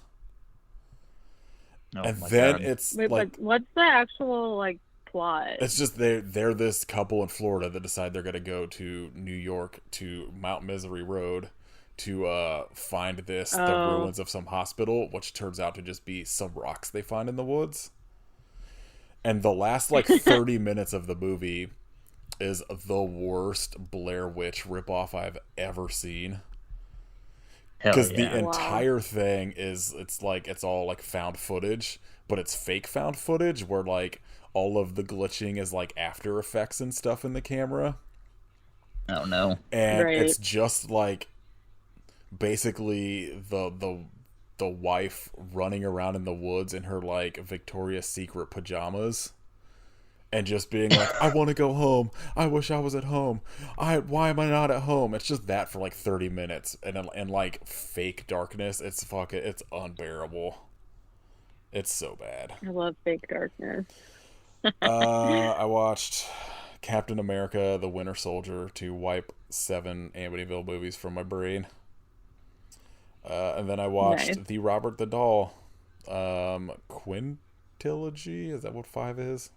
Oh, and then God. it's Wait, like, but what's the actual like plot? it's just they're this couple in Florida that decide they're gonna go to New York to Mount Misery Road to find the ruins of some hospital, which turns out to just be some rocks they find in the woods. And the last like 30 minutes of the movie is the worst Blair Witch ripoff I've ever seen. Because the entire thing is it's all like found footage, but it's fake found footage where like all of the glitching is like After Effects and stuff in the camera. Oh no. And Right. it's just like basically the wife running around in the woods in her like Victoria's Secret pajamas and just being like, I want to go home. I wish I was at home. Why am I not at home? It's just that for like 30 minutes and like fake darkness. It's unbearable. It's so bad. I love fake darkness. I watched Captain America: The Winter Soldier to wipe 7 Amityville movies from my brain. And then I watched the Robert the Doll quintilogy. Is that what 5 is?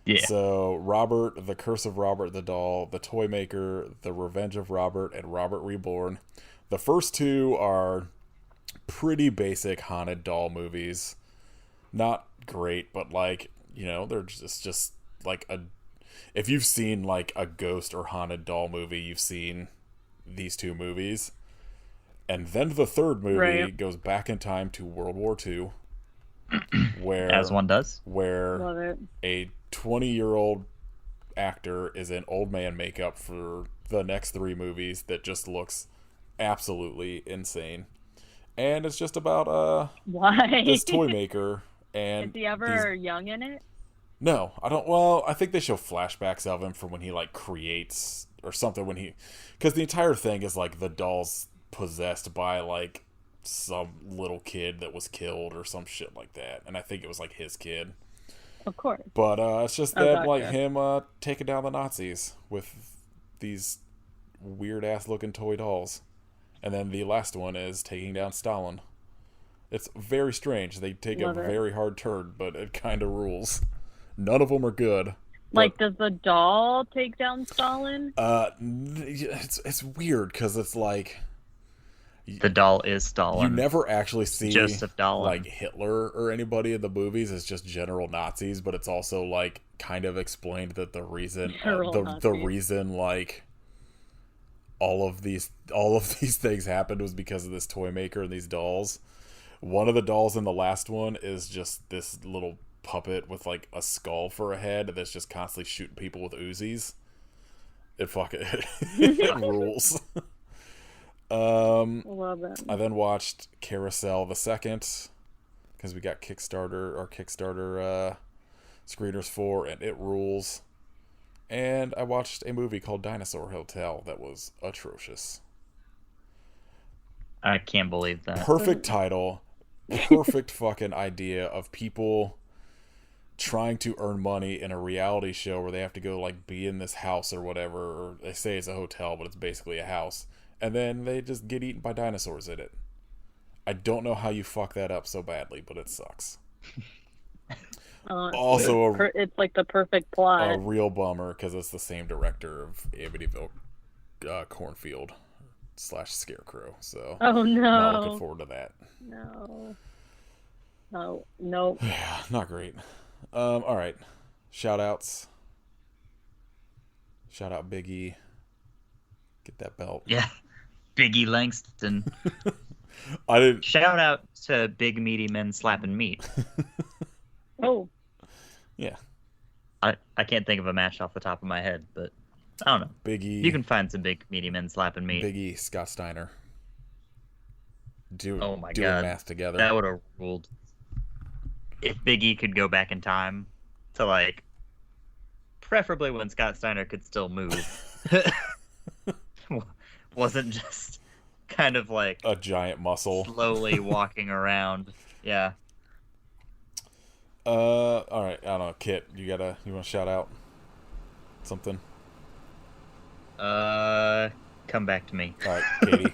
Yeah. So Robert, The Curse of Robert the Doll, The Toy Maker, The Revenge of Robert, and Robert Reborn. The first 2 are pretty basic haunted doll movies. Not great, but like, you know, they're just like if you've seen like a ghost or haunted doll movie, you've seen these 2 movies. And then the third movie goes back in time to World War II where As one does. where Love it. a 20-year-old actor is in old man makeup for the next 3 movies that just looks absolutely insane. And it's just about Why? this toy maker and Is he ever young in it? No, I don't. Well, I think they show flashbacks of him from when he like creates or something because the entire thing is like the doll's possessed by like some little kid that was killed or some shit like that, and I think it was like his kid. Of course. But it's just Oh, that gotcha. like him taking down the Nazis with these weird ass looking toy dolls, and then the last one is taking down Stalin. It's very strange. They take Love a it. very hard turn, but it kind of rules. None of them are good. Like, does the doll take down Stalin? It's weird because it's like The doll is Stalin. you never actually see Joseph Stalin. like Hitler or anybody in the movies. It's just general Nazis, but it's also like kind of explained that the reason General the Nazis. reason like all of these things happened was because of this toy maker and these dolls. One of the dolls in the last one is just this little puppet with like a skull for a head that's just constantly shooting people with Uzis. It fucking it rules. Love it. I then watched Carousel the second because we got Kickstarter screeners for, and it rules. And I watched a movie called Dinosaur Hotel that was atrocious. I can't believe that. Perfect title, perfect fucking idea of people trying to earn money in a reality show where they have to go like be in this house or whatever, or they say it's a hotel but it's basically a house, and then they just get eaten by dinosaurs in it. I don't know how you fuck that up so badly, but it sucks. Also it's like the perfect plot. a real bummer because it's the same director of Amityville Cornfield / Scarecrow, so Oh no! not looking forward to that. No. No. Nope. Yeah, not great. All right. Shout outs. Shout out Biggie. Get that belt. Yeah. Biggie Langston. I didn't. Shout out to big meaty men slapping meat. Oh. Yeah. I can't think of a match off the top of my head, but I don't know. Biggie. You can find some big meaty men slapping meat. Biggie, Scott Steiner. Oh my doing God. math together. That would have ruled. If Biggie could go back in time to like, preferably when Scott Steiner could still move, wasn't just kind of like A giant muscle. slowly walking around. Yeah. All right. I don't know. Kit, you want to shout out something? Come back to me. All right, Katie.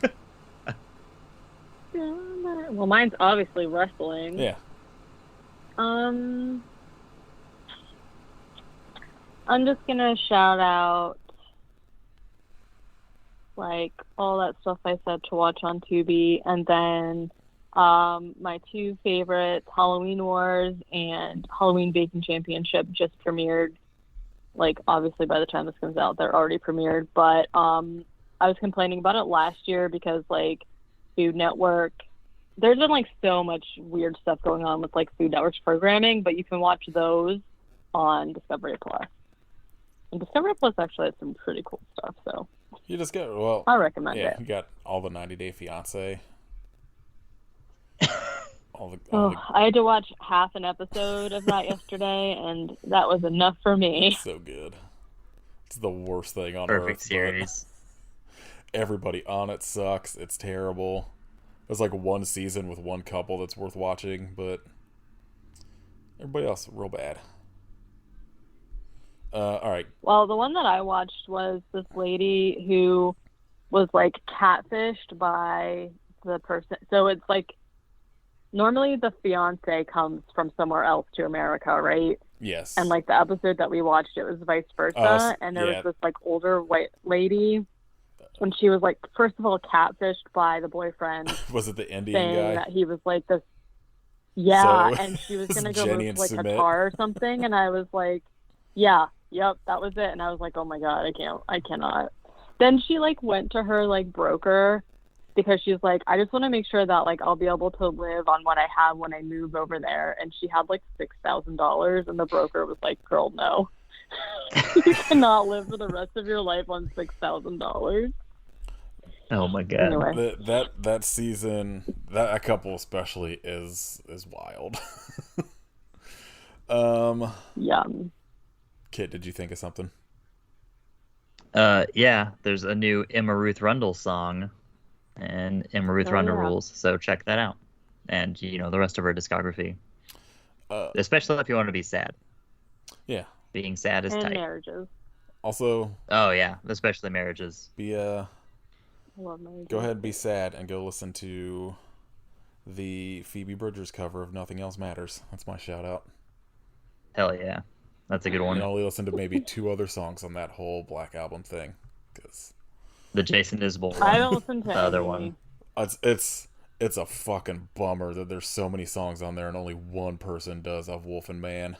Well, mine's obviously wrestling. Yeah. I'm just gonna shout out like all that stuff I said to watch on Tubi, and then my 2 favorites, Halloween Wars and Halloween Baking Championship, just premiered. Like, obviously by the time this comes out, they're already premiered, but I was complaining about it last year because like Food Network, there's been like so much weird stuff going on with like Food Network's programming, but you can watch those on Discovery Plus. And Discovery Plus actually has some pretty cool stuff, so You just got I recommend yeah. it. You got all the 90 Day Fiance. I had to watch half an episode of that yesterday, and that was enough for me. It's so good. It's the worst thing on Perfect earth. series. But everybody on it sucks. It's terrible. There's like one season with one couple that's worth watching, but everybody else real bad. All right. Well, the one that I watched was this lady who was like catfished by the person. So it's like normally the fiance comes from somewhere else to America, right? Yes. And like the episode that we watched, it was vice versa. And there yeah. was this like older white lady, and she was like, first of all, catfished by the boyfriend, Was it the Indian saying guy? that he was like this. Yeah, So, and she was it's gonna go Jenny move and to like Sumit. Qatar or something, and I was like, yeah, yep, that was it. And I was like, oh my god, I cannot. Then she like went to her like broker because she's like, I just want to make sure that like I'll be able to live on what I have when I move over there. And she had like $6,000, and the broker was like, girl, no. You cannot live for the rest of your life on $6,000. Oh my god. Anyway. That season, that couple especially is wild. Yum. Kit, did you think of something? Yeah, there's a new Emma Ruth Rundle song, and Emma Ruth Rundle yeah. rules. So check that out, and the rest of her discography. Especially if you want to be sad. Yeah. Being sad is And tight. marriages. Also, Oh yeah, especially marriages. I love marriages. go ahead, be sad, and go listen to the Phoebe Bridgers cover of "Nothing Else Matters." That's my shout out. Hell yeah, that's a good one. And only listen to maybe 2 other songs on that whole Black Album thing, because The Jason Isbell one. I don't listen to the other any. one. it's a fucking bummer that there's so many songs on there and only one person does of Wolf and Man.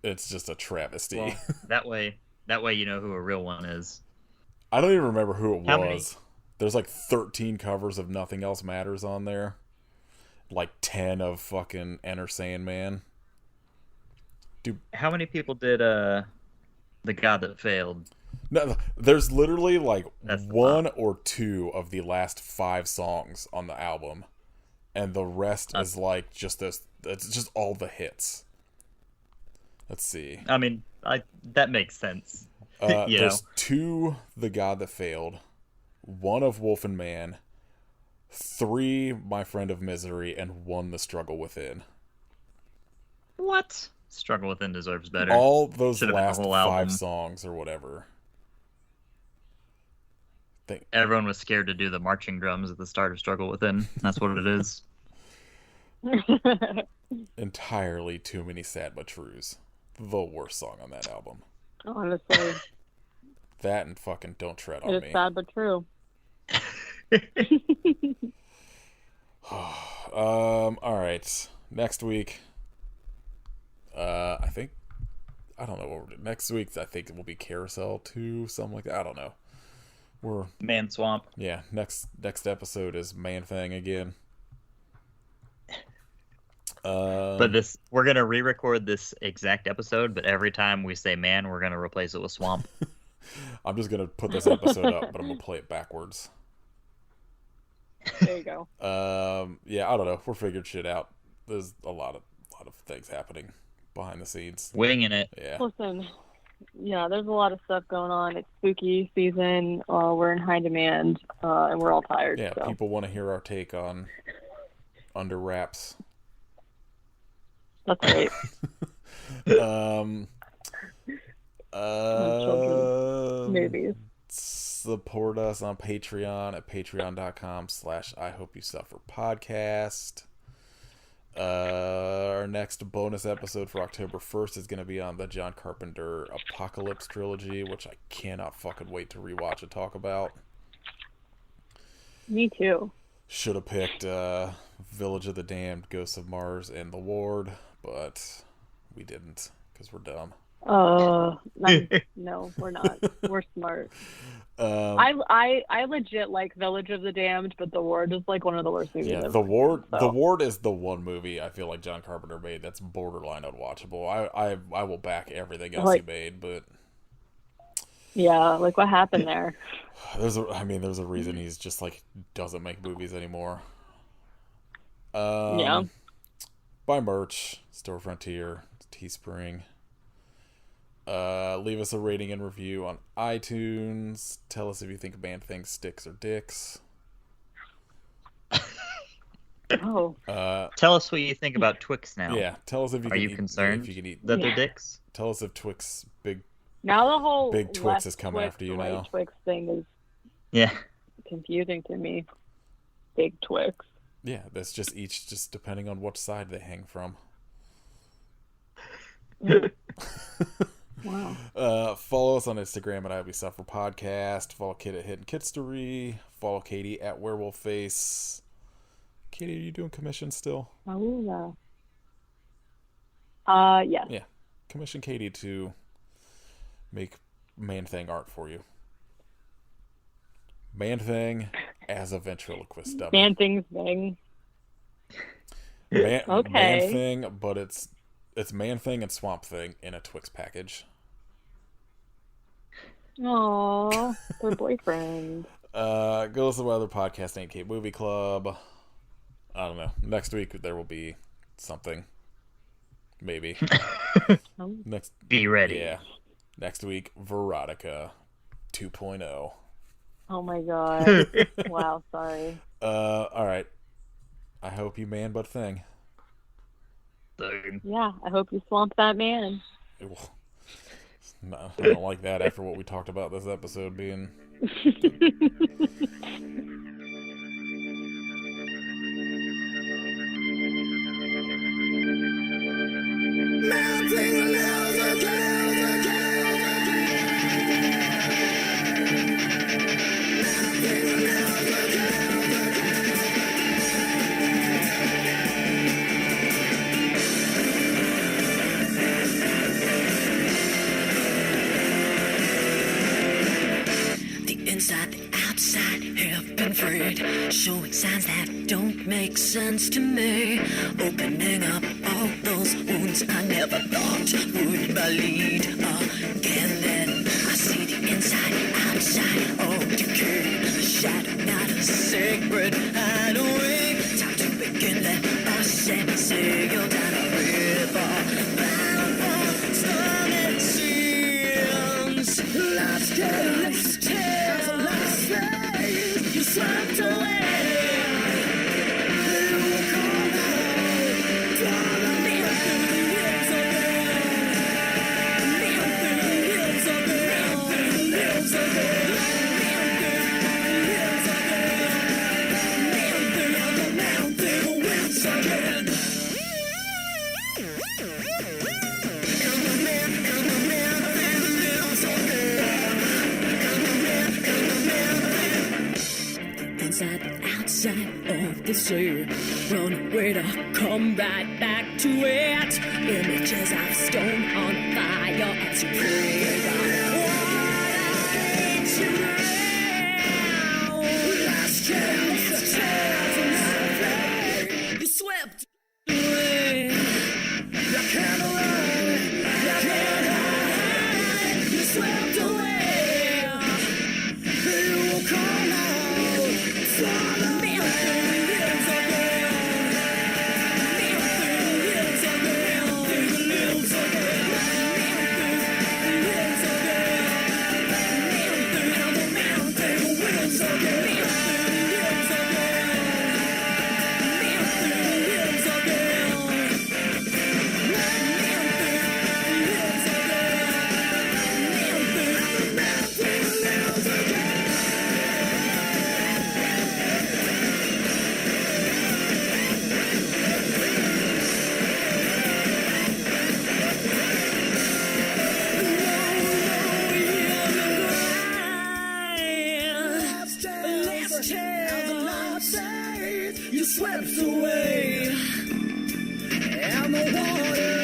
It's just a travesty. Well, that way you know who a real one is. I don't even remember who it How was. many? There's like 13 covers of Nothing Else Matters on there. Like 10 of fucking Enter Sandman. How many people did The God That Failed? No, there's literally like That's the 1 or 2 of the last 5 songs on the album. And the rest is like just this. It's just all the hits. Let's see. I mean, that makes sense. There's 2 The God That Failed, 1 of Wolf and Man, 3 My Friend of Misery, and 1 The Struggle Within. What? Struggle Within deserves better. All those Should've been the last whole 5 album. songs or whatever. Everyone was scared to do the marching drums at the start of Struggle Within. That's what it is. Entirely too many sad but trues. The worst song on that album. Honestly, That and fucking Don't Tread on it's Me. sad but true. Alright. Next week. I don't know what we're doing. Next week I think it will be Carousel 2, something like that. I don't know. Man Swamp. Yeah, next episode is Man Thing again. But we're gonna re-record this exact episode, but every time we say man, we're gonna replace it with swamp. I'm just gonna put this episode up, but I'm gonna play it backwards. There you go. Yeah, I don't know. We're figuring shit out. There's a lot of things happening behind the scenes. Winging it. Yeah. Listen, yeah, there's a lot of stuff going on. It's spooky season. We're in high demand, and we're all tired. Yeah, so. people want to hear our take on Under Wraps. That's great. Movies. Support us on Patreon at patreon.com/IHopeYouSufferPodcast. Our next bonus episode for October 1st is going to be on the John Carpenter Apocalypse trilogy, which I cannot fucking wait to rewatch and talk about. Me too. Should have picked Village of the Damned, Ghosts of Mars, and The Ward, but we didn't because we're dumb. No, we're not. We're smart. I legit like Village of the Damned, but The Ward is like one of the worst movies. Yeah, I've The Ward. seen, so. The Ward is the one movie I feel like John Carpenter made that's borderline unwatchable. I will back everything else he made, but yeah, like what happened there? there's a reason he's just like doesn't make movies anymore. Yeah. Buy merch, Store Frontier, Teespring. Leave us a rating and review on iTunes. Tell us if you think Man Thing sticks or dicks. Oh. Tell us what you think about Twix now. Yeah, tell us if you Are can you eat, concerned if you can eat. that they're dicks? Tell us if Twix Now the whole Big Twix left is coming Twix, after you right now. Twix thing is Yeah. confusing to me. Big Twix. Yeah, that's just each just depending on which side they hang from. Wow. Follow us on Instagram at IWSufferPodcast. Follow Kit at Hidden Kitstery. Follow Katie at Werewolf Face. Katie, are you doing commissions still? Oh, yes. Yeah. Commission Katie to make Man Thing art for you. Man Thing as a ventriloquist dummy. Man Thing's thing. Man Okay. Thing, but it's Man Thing and Swamp Thing in a Twix package. Aww, they're boyfriends. Go listen to my other podcast, 8K Movie Club. I don't know. Next week there will be something. Maybe. Next. Be ready. Yeah. Next week, Veronica 2.0. Oh my god. Wow, sorry. All right. I hope you man but thing. Yeah, I hope you swamp that man. No, I don't like that after what we talked about this episode being. Inside, the outside have been frayed, showing signs that don't make sense to me. Opening up all those wounds I never thought would bleed again. Then I see the inside, outside of decay. The shadow, not a sacred hideaway. Time to begin that ascent, sail down a river, bound for storm and seas. Life's tale, life's tale, you swept away. You were called out, follow me through the years of inside, outside of the sea. Run away to come right back to it. Images of stone on fire as you pray. Last chance, you swept away. You can't run, you can't hide. You swept away. You will call out. Follow me through the years of You swept away, and the water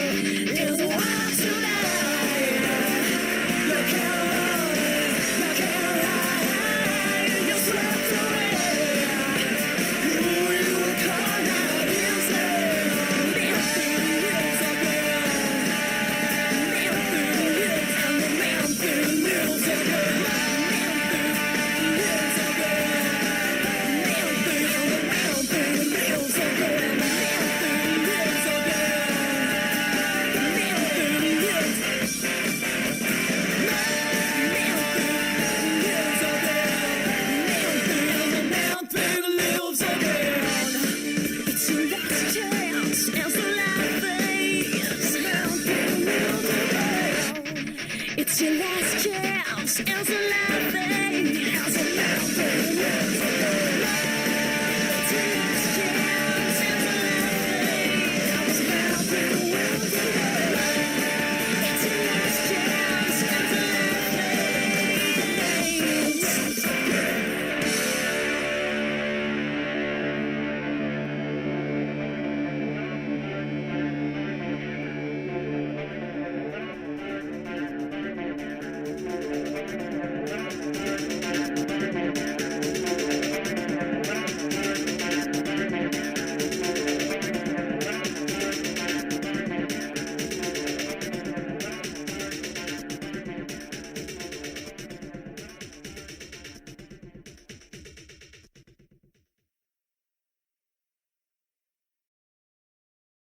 is wide tonight. You can't run, you can't hide. You swept away. You will call out his name. Man through the hills again. Man through the hills, and the man through the hills again. It's your last chance, it's a life thing, it's a life thing.